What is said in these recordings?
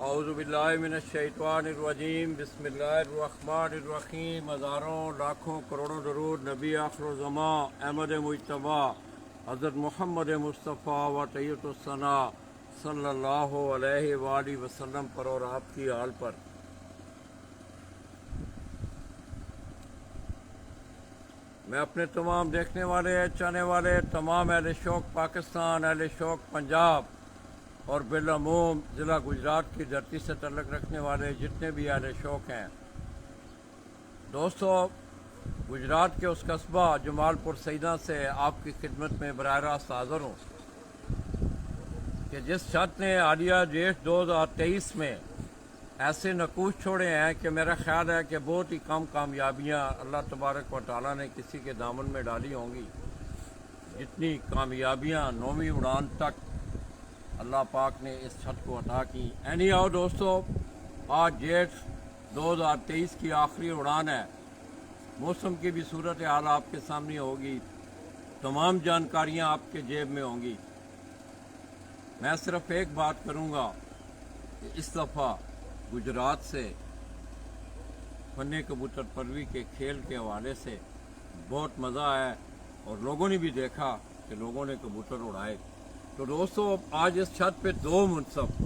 اعوذ باللہ من الشیطان الرجیم بسم اللہ الرحمن الرحیم. ہزاروں لاکھوں کروڑوں درود نبی آخر الزمان احمد مجتبیٰ حضرت محمد مصطفیٰ و طیب الثنا صلی اللہ علیہ وآلہ وسلم پر اور آپ کی آل پر. میں اپنے تمام دیکھنے والے چاہنے والے تمام اہل شوق پاکستان، اہل شوق پنجاب اور بالعموم ضلع گجرات کی دھرتی سے تعلق رکھنے والے جتنے بھی اہل شوق ہیں دوستو، گجرات کے اس قصبہ جمال پور سیدہ سے آپ کی خدمت میں براہ راست حاضر ہوں کہ جس چھت نے حالیہ ڈیٹ 2023 میں ایسے نقوش چھوڑے ہیں کہ میرا خیال ہے کہ بہت ہی کم کامیابیاں اللہ تبارک و تعالیٰ نے کسی کے دامن میں ڈالی ہوں گی. جتنی کامیابیاں 9ویں اڑان تک اللہ پاک نے اس چھت کو عطا کی. اینی آؤ دوستو، آج ڈیٹ 2023 کی آخری اڑان ہے. موسم کی بھی صورتحال آپ کے سامنے ہوگی، تمام جانکاریاں آپ کے جیب میں ہوں گی. میں صرف ایک بات کروں گا کہ اس دفعہ گجرات سے فن کبوتر پروی کے کھیل کے حوالے سے بہت مزہ آیا اور لوگوں نے بھی دیکھا کہ لوگوں نے کبوتر اڑائے. تو دوستو، آج اس چھت پہ دو منصب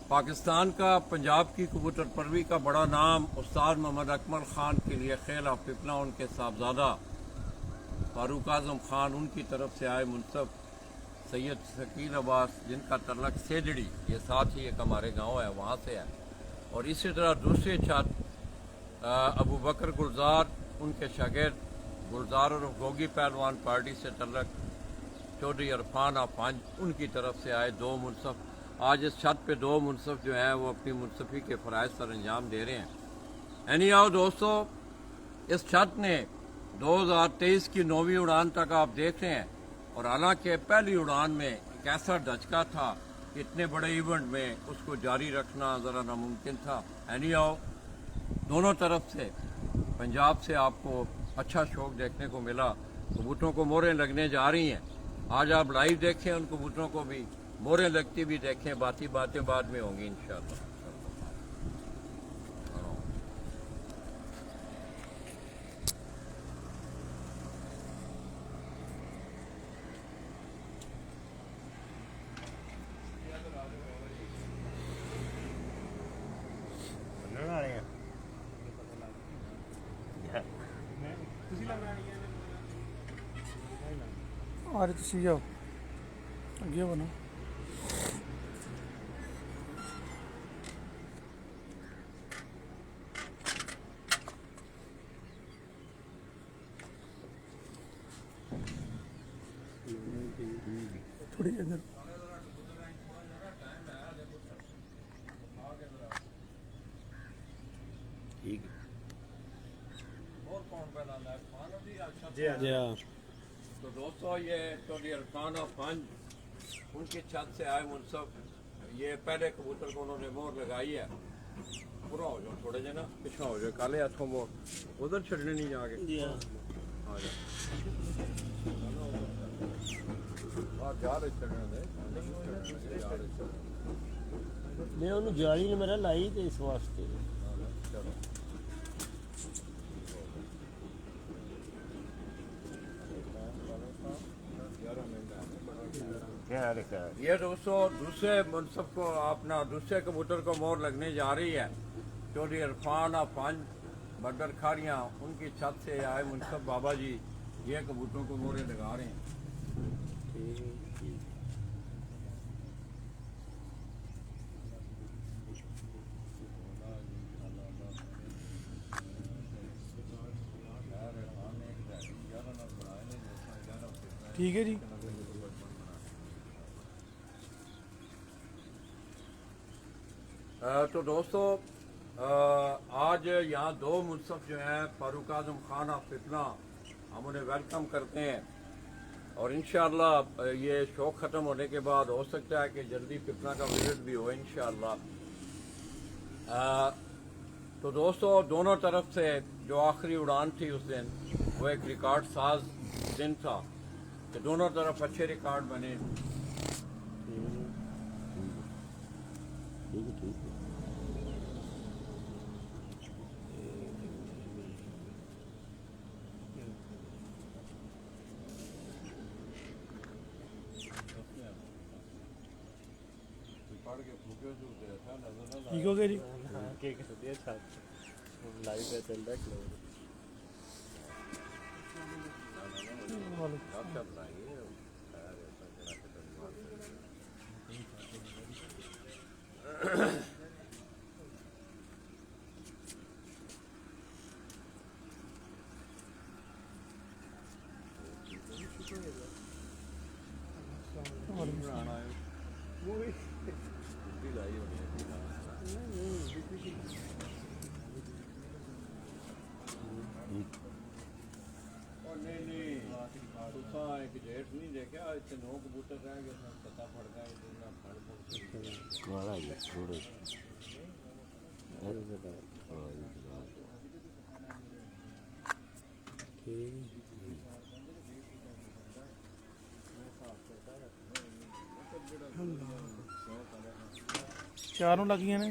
پاکستان کا پنجاب کی کبوتر پروی کا بڑا نام استاد محمد اکمل خان کے لیے خیل آف پپنا، ان کے صاحبزادہ فاروق اعظم خان، ان کی طرف سے آئے منصب سید شکیل عباس، جن کا تعلق سیدڑی، یہ ساتھ ہی ایک ہمارے گاؤں ہے، وہاں سے ہے. اور اسی طرح دوسرے چھت ابو بکر گلزار، ان کے شاگرد گلزار اور گوگی پہلوان پارٹی سے تعلق چودھری عرفان افانج، ان کی طرف سے آئے دو منصف. آج اس چھت پہ دو منصف جو ہیں وہ اپنی منصفی کے فرائض سر انجام دے رہے ہیں. اینی آؤ دوستو، اس چھت نے 2023 کی 9ویں اڑان تک آپ دیکھ رہے ہیں، اور حالانکہ پہلی اڑان میں ایک ایسا ڈھچکا تھا کہ اتنے بڑے ایونٹ میں اس کو جاری رکھنا ذرا ناممکن تھا. اینی آؤ، دونوں طرف سے پنجاب سے آپ کو اچھا شوق دیکھنے کو ملا. کبوتروں کو موریں لگنے جا رہی ہیں. آج آپ لائیو دیکھیں ان کبوتروں کو بھی، موریں لگتی بھی دیکھیں. باتیں بعد میں ہوں گی انشاءاللہ. آ رہے تھی جاؤ اگے بنا تھوڑی ادھر. جی ہاں. تو دوستو، یہ چودھری عرفان افانج، ان کی چھت سے آئے منصف. یہ پہلے کبوتر کو انہوں نے مور لگائی ہے. پورا ہو جاؤ تھوڑے جے نا، پچھا ہو جائے، کالے ہاتھوں مور ادھر چھڑنے نہیں جا کے. آ جا جا رہے چھڑنے دے. میں انہوں جالی نے میرا لائی تے اس واسطے. چلو یہ دوستو، دوسرے منصب کو اپنا دوسرے کبوتر کو مور لگنے جا رہی ہے. چودھری عرفان افانج بردر کھاڑیاں، ان کی چھت سے آئے منصب بابا جی یہ کبوتروں کو موریں لگا رہے ہیں. ٹھیک ہے جی. تو دوستو، آج یہاں دو منصف جو ہیں فاروق اعظم خان آف پپنا، ہم انہیں ویلکم کرتے ہیں. اور انشاءاللہ یہ شوق ختم ہونے کے بعد ہو سکتا ہے کہ جلدی پپنا کا وزٹ بھی ہو انشاءاللہ. تو دوستو، دونوں طرف سے جو آخری اڑان تھی اس دن، وہ ایک ریکارڈ ساز دن تھا کہ دونوں طرف اچھے ریکارڈ بنے. ठीक है ठीक है पढ़ के फूके जो देखा नजर ना ठीक हो गया जी हाँ क्या कर दिया छाप लाइव पे चल रहा है आप सब लाएंगे एक जेठ नहीं देखा इतने नौ कबूतर रह गए पता पड़ गया इतना फड़ काला है थोड़े अरे बेटा ਚਾਰ ਨੂੰ ਲੱਗੀਆਂ ਨੇ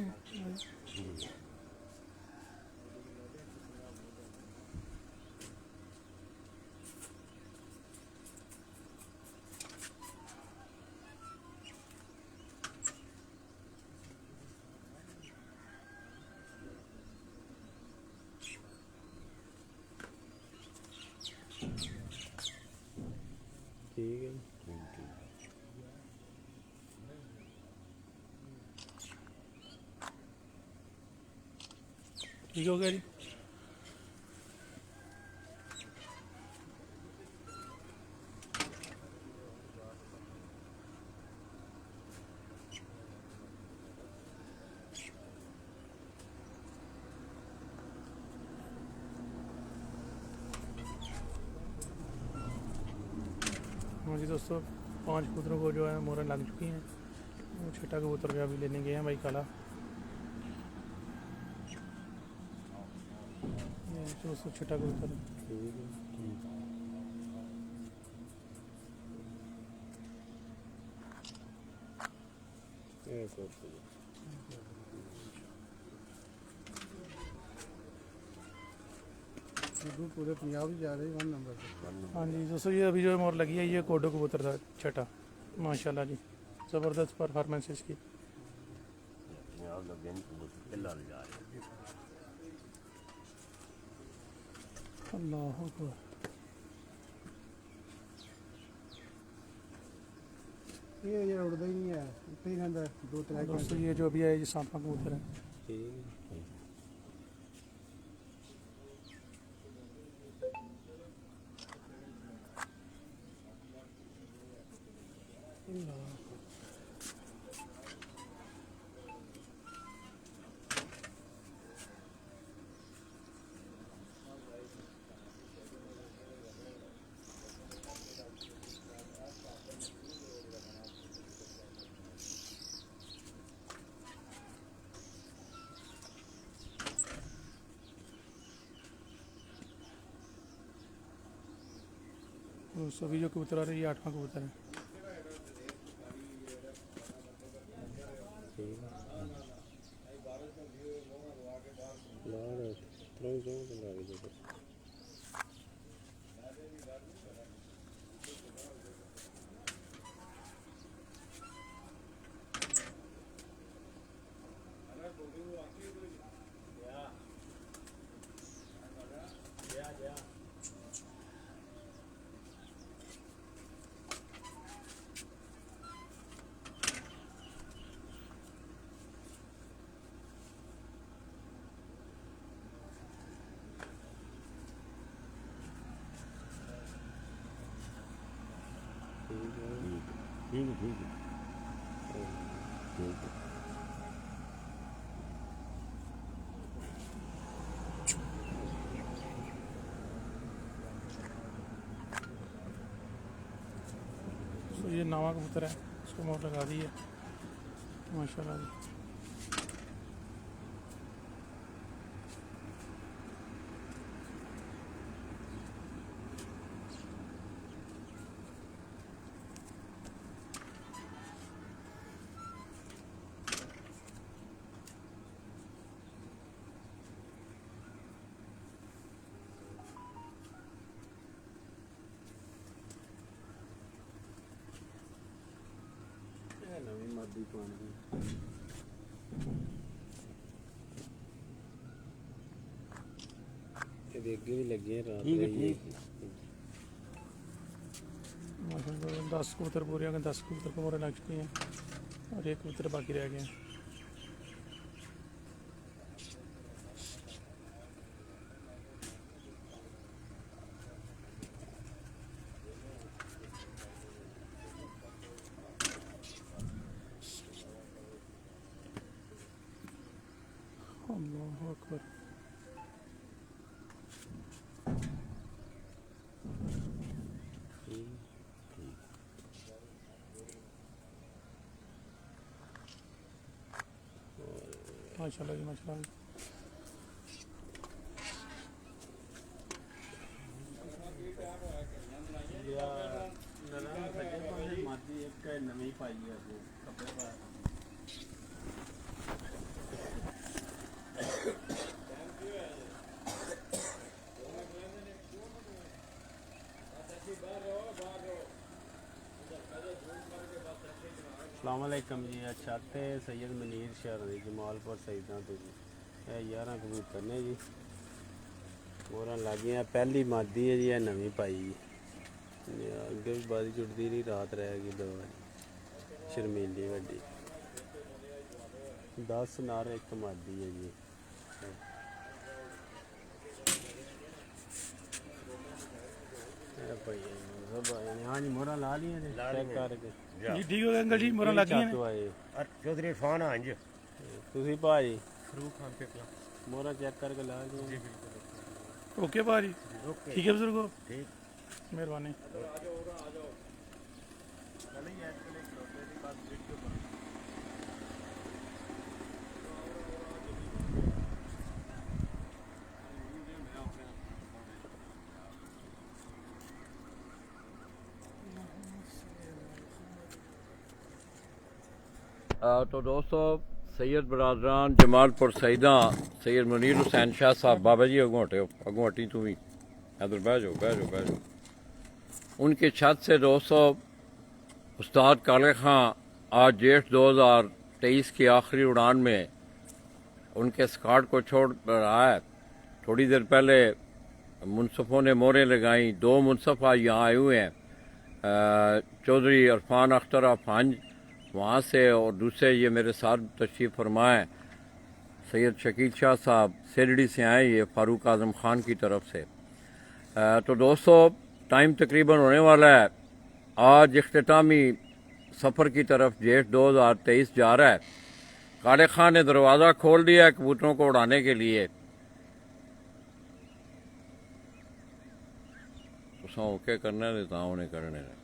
ठीक है ठीक है ਠੀਕ ਹੋ ਗਿਆ ਜੀ हाँ जी दोस्तों 5 कबूतरों को जो है मोहरें लग चुकी हैं। वो छठा कबूतर का अभी लेने गए हैं भाई काला। ये दोस्तों छठा कबूतर पूरे पंजाब जा रहे 1 नंबर पे। हाँ जी दोस्तों ये अभी जो मोर लगी है ये कोडो कबूतर था छठा माशाल्लाह जी ज़बरदस्त परफॉर्मेंस इसकी। पंजाब लोग जा रहे हैं अल्लाह अकबर ये उड़ता ही नहीं है इतना ही रहता 2-3 दोस्तों ये जो अभी है ये सांपा कबूतर है। ठीक है दोस्तों अभी जो कबूतर आ रहे हैं ये 8वां कबूतर है। ठीक है ठीक है तो ये 9वां कबूतर है इसको मोर लगा दी है माशाल्लाह जी। रोटी पानी ये अगे भी लगे हैं रात ठीक माशाल्लाह 10 कबूतर पूरे हो गए, 10 कबूतर को मोरे लग चुकी हैं और एक कबूतर बाकी रह गए हैं। अल्लाहु अकबर। माशाल्लाह जी माशाल्लाह। नवी पाई है कपड़े पा अस्सलामुअलैकुम जी। अच्छा ते सैयद मनीर शहर दी जमालपुर सईदा तो जी 11 कबूतर ने जी मोहर लग गई। पहली मादी है जी, नवी पाई जी, अगे भी बादी जुड़ती रही, रात रह गई 2 बारी शर्मीली वड्डी 10 नार एक मादी है जी। हाँ जी मोहर ला ली चेक करके जी ठीक हो गया अंकल जी, मोहर लग गई हैं। चौधरी इरफान हांज तुसी भाई फरूक खान पे मोहर चेक करके ला ली। ओके भाजी, ठीक है बुजुर्गो, ठीक मेहरबानी। तो दोस्तों सैयद बरादरान जमालपुर सईदा सैयद मुनीर हुसैन शाह साहब, बाबा जी अगों हटे अगों हटी तू भी इधर बह जाओ बह जाओ बह जाओ। उनकी छत से दोस्तों उस्ताद काले खां आज जेठ 2023 की आखिरी उड़ान में उनके स्काट को छोड़ रहा है। थोड़ी देर पहले मुनसफ़ों ने मोहरें लगाई, 2 मुनसफ़ आज यहाँ आए हुए हैं, चौधरी इरफान अख्तर अफांज वहाँ से और दूसरे ये मेरे साथ तशरीफ़ फरमाएँ सैयद शकील शाह साहब सेरडी से आए, ये फ़ारूक आज़म ख़ान की तरफ से। तो दोस्तों टाइम तकरीबन होने वाला है, आज इख्तितामी सफ़र की तरफ जेठ 2023 जा रहा है। काले खान ने दरवाज़ा खोल दिया है कबूतरों को उड़ाने के लिए। उसे ओके करने देता हूँ उन्हें करने दे।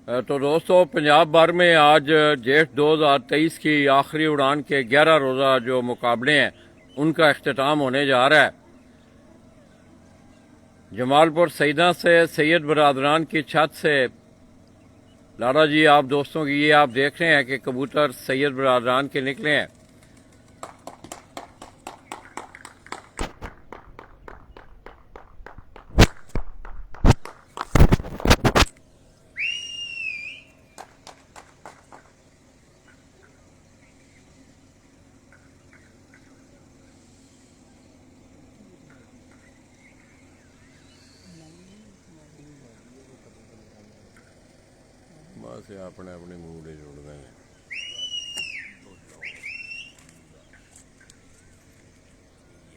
तो दोस्तों पंजाब भर में आज जेठ 2023 की आखिरी उड़ान के 11 रोज़ा जो मुकाबले हैं उनका इख्तिताम होने जा रहा है। जमालपुर सईदा से सैयद बरादरान की छत से लाला जी आप दोस्तों की ये आप देख रहे हैं कि कबूतर सैयद बरादरान के निकले हैं। बस अपने अपने मूड जुड़ते हैं।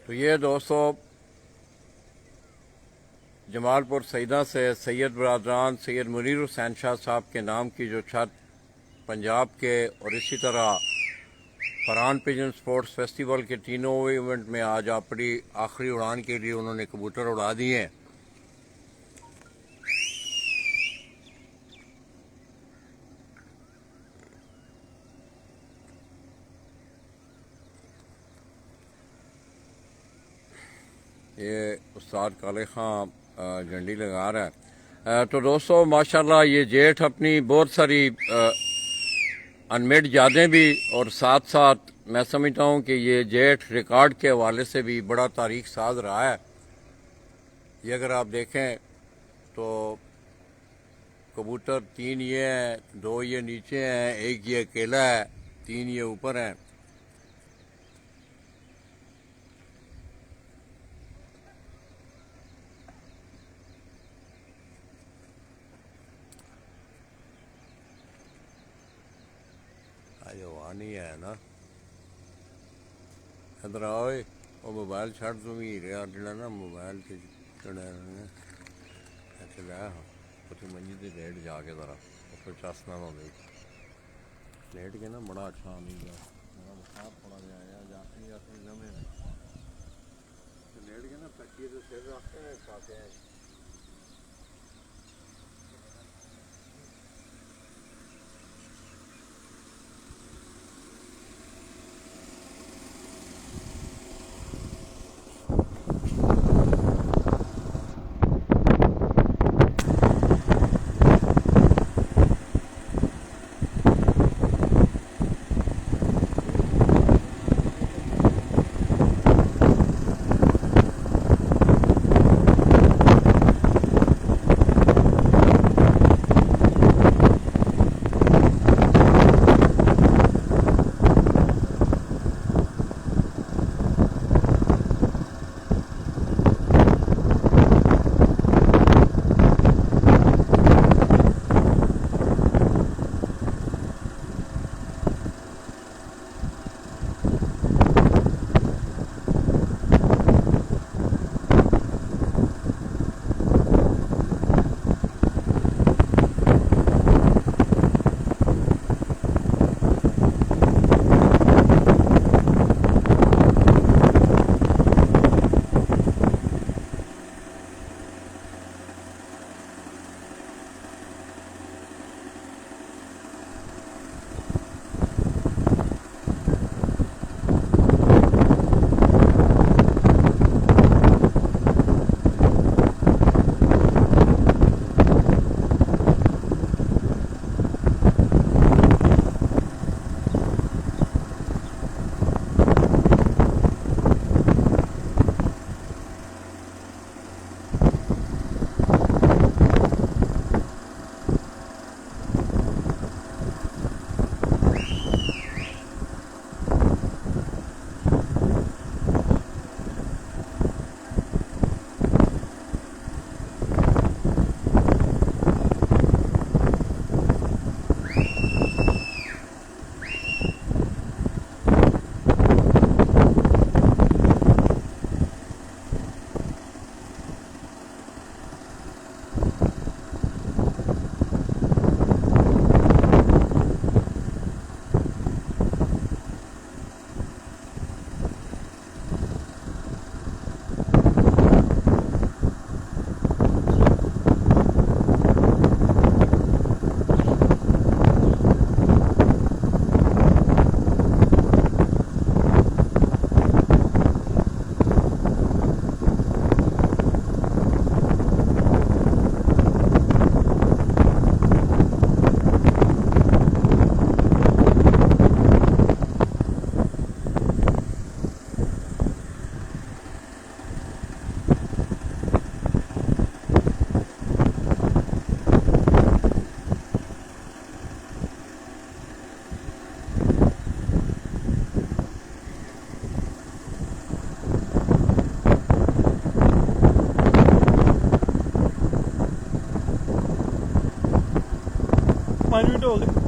तो ये दोस्तों जमालपुर सईदा से सैयद बरादरान सैयद मुनीर हुसैन शाह साहब के नाम की जो छत पंजाब के और इसी तरह फरहान पिजन स्पोर्ट्स फेस्टिवल के तीनों इवेंट में आज अपनी आखिरी उड़ान के लिए उन्होंने कबूतर उड़ा दिए हैं। ये उस्ताद काले खां झंडी लगा रहा है। तो दोस्तों माशाल्लाह ये जेठ अपनी बहुत सारी अनमेड यादें भी और साथ साथ मैं समझता हूँ कि ये जेठ रिकॉर्ड के हवाले से भी बड़ा तारीख साज रहा है। ये अगर आप देखें तो कबूतर 3 ये हैं, 2 ये नीचे हैं, 1 ये अकेला है, 3 ये ऊपर हैं। आज हवा नहीं है ना, इधर आओ, वो मोबाइल छड़ तू ही रहा जड़ा ना मोबाइल से चढ़ा चला उसे मंजी से लेट जाके जरा फिर चसना ना देख लेट के ना बड़ा अच्छा नहीं गया मेरा बुखार पड़ा गया यार जाते जाते जमे लेट के ना तकिए से सिर रखते हैं खाते हैं। हो गए।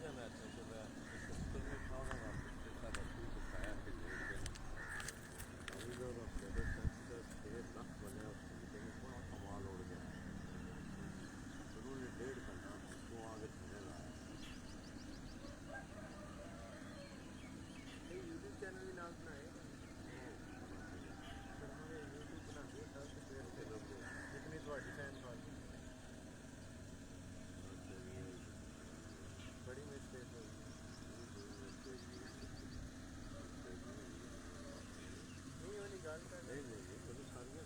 جانا ہے کہ میں کبوتر میں کھاؤں گا پچھلے سال اپنی دکھایا کہ ڈیڑھ دن ابھی جو میرے چھ لاکھ بنے اس کبوتر میں بڑا کمال اڑ گیا ضرور یہ 1.5 گھنٹہ تو آگے چلے گا یوٹیوب چینل بھی نام بنائے یوٹیوب بنا کے جتنی تھوڑی ٹائم بڑی مسٹیک ہوئی نہیں والی گل نہیں چلو سارا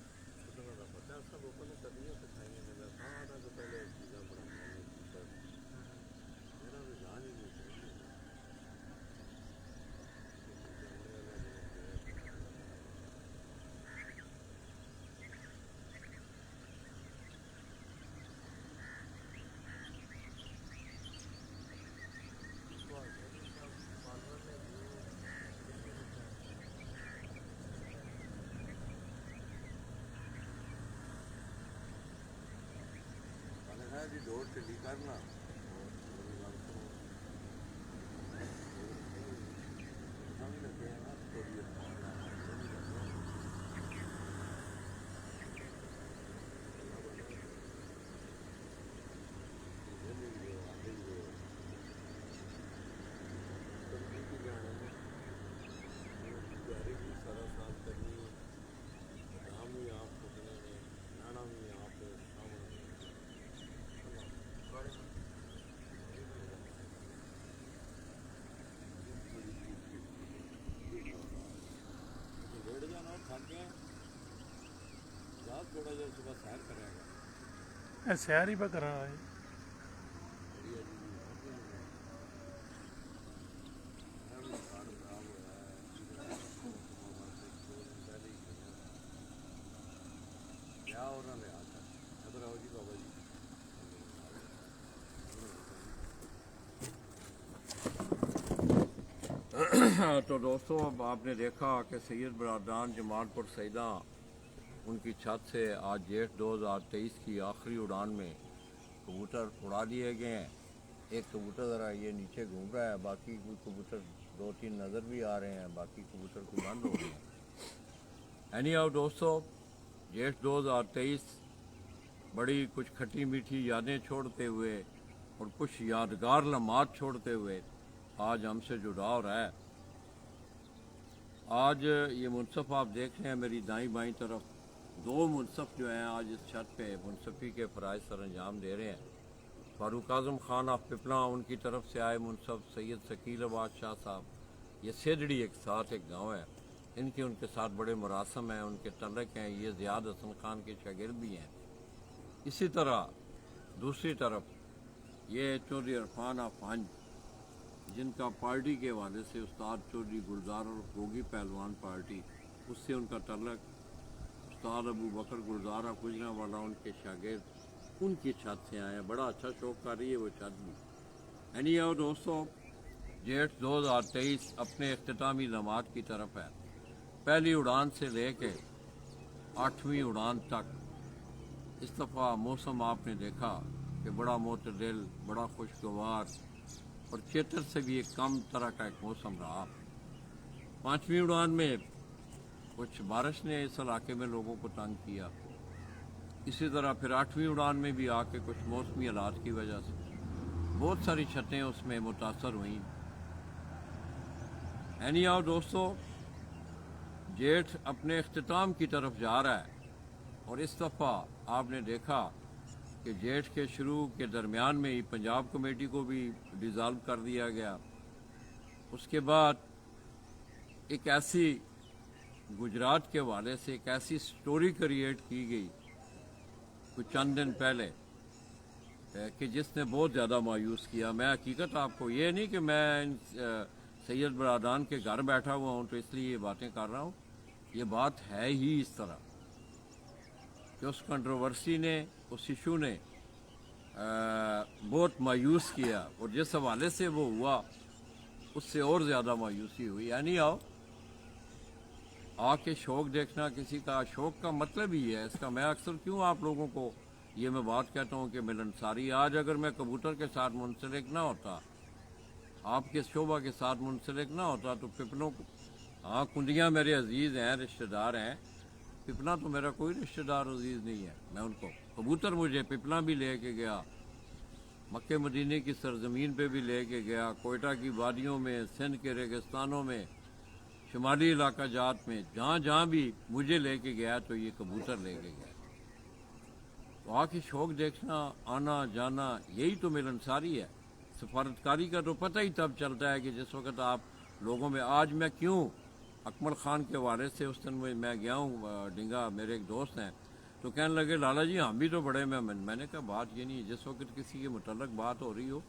قدرت کا پتہ سب اوپر نے کدیاں سکھائیاں میرا سارا تو پہلے چیزاں بنائی میرا رجحان ہی نہیں چاہیے جی دوڑ ٹھنڈی کرنا لگے نا تھوڑی تیاری بھی سارا سال کرنی بادام بھی آپ پکنے میں نانا بھی آپ لیٹ جانا اور تھک گئے رات تھوڑا جا صبح سیر کرے گا سیر ہی پہ کرا ہے کیا ہو رہا ہے ادھر آؤ جی بابا جی تو دوستوں اب آپ نے دیکھا کہ سید برادران جمال پور سیدہ ان کی چھت سے آج جیٹھ 2023 کی آخری اڑان میں کبوتر اڑا دیے گئے ہیں ایک کبوتر ذرا یہ نیچے گھوم رہا ہے باقی کوئی کبوتر 2-3 نظر بھی آ رہے ہیں باقی کبوتر کو بند ہو گئے ہیں اینی آؤ دوستوں جیٹھ 2023 بڑی کچھ کھٹی میٹھی یادیں چھوڑتے ہوئے اور کچھ یادگار لمحات چھوڑتے ہوئے آج ہم سے جدا ہو رہا ہے آج یہ منصف آپ دیکھ رہے ہیں میری دائیں بائیں طرف 2 منصف جو ہیں آج اس چھت پہ منصفی کے فرائض سر انجام دے رہے ہیں فاروق اعظم خان آف پپلا ان کی طرف سے آئے منصف سید ثقیل آباد شاہ صاحب یہ سیدڑی ایک ساتھ ایک گاؤں ہے ان کے ساتھ بڑے مراسم ہیں ان کے تعلق ہیں یہ زیاد حسن خان کے شاگرد بھی ہیں اسی طرح دوسری طرف یہ چودھری عرفان آف ہنج جن کا پارٹی کے حوالے سے استاد چودھری گلزار اور گوگی پہلوان پارٹی اس سے ان کا تعلق استاد ابو بکر گلزارہ گجرا والا ان کے شاگرد ان کی چھت سے آئے ہیں بڑا اچھا شوق کر رہی ہے وہ چھت بھی اینی آؤ دوستوں جیٹھ 2023 اپنے اختتامی لمحات کی طرف ہے پہلی اڑان سے لے کے 8ویں اڑان تک اس دفعہ موسم آپ نے دیکھا کہ بڑا معتدل بڑا خوشگوار اور چیتر سے بھی ایک کم طرح کا ایک موسم رہا 5ویں اڑان میں کچھ بارش نے اس علاقے میں لوگوں کو تنگ کیا اسی طرح پھر 8ویں اڑان میں بھی آ کے کچھ موسمی حالات کی وجہ سے بہت ساری چھتیں اس میں متاثر ہوئیں اینی آؤ دوستو جیٹھ اپنے اختتام کی طرف جا رہا ہے اور اس دفعہ آپ نے دیکھا کہ جیٹھ کے شروع کے درمیان میں ہی پنجاب کمیٹی کو بھی ڈیزالو کر دیا گیا اس کے بعد ایک ایسی گجرات کے حوالے سے ایک ایسی سٹوری کریٹ کی گئی کچھ چند دن پہلے کہ جس نے بہت زیادہ مایوس کیا میں حقیقت آپ کو یہ نہیں کہ میں سید برادران کے گھر بیٹھا ہوا ہوں تو اس لیے یہ باتیں کر رہا ہوں یہ بات ہے ہی اس طرح کہ اس کنٹروورسی نے اس ایشو نے بہت مایوس کیا اور جس حوالے سے وہ ہوا اس سے اور زیادہ مایوسی ہوئی یعنی آ کے شوق دیکھنا کسی کا شوق کا مطلب ہی ہے اس کا میں اکثر کیوں آپ لوگوں کو یہ میں بات کہتا ہوں کہ ملنساری آج اگر میں کبوتر کے ساتھ منسلک نہ ہوتا आपके शोबा के साथ मुंसलिक ना होता तो पिपलों को, हाँ कुंदियाँ मेरे अजीज़ हैं, रिश्तेदार हैं, पिपला तो मेरा कोई रिश्तेदार अजीज़ नहीं है। मैं उनको कबूतर मुझे पिपला भी ले के गया, मक्के मदीने की सरजमीन पे भी ले के गया, कोयटा की वादियों में, सिंध के रेगिस्तानों में, शुमाली इलाका जात में, जहाँ जहाँ भी मुझे ले के गया तो ये कबूतर ले के गया। वहाँ की शौक देखना, आना जाना, यही तो मिलनसारी है। सफारतकारी का तो पता ही तब चलता है कि जिस वक्त आप लोगों में, आज मैं क्यों अकमल खान के वाले से उस दिन मैं गया हूँ डिंगा, मेरे एक दोस्त हैं, तो कहने लगे लाला जी हम भी तो बड़े में, मैंने कहा बात ये नहीं है, जिस वक्त किसी के मुतल्लक बात हो रही हो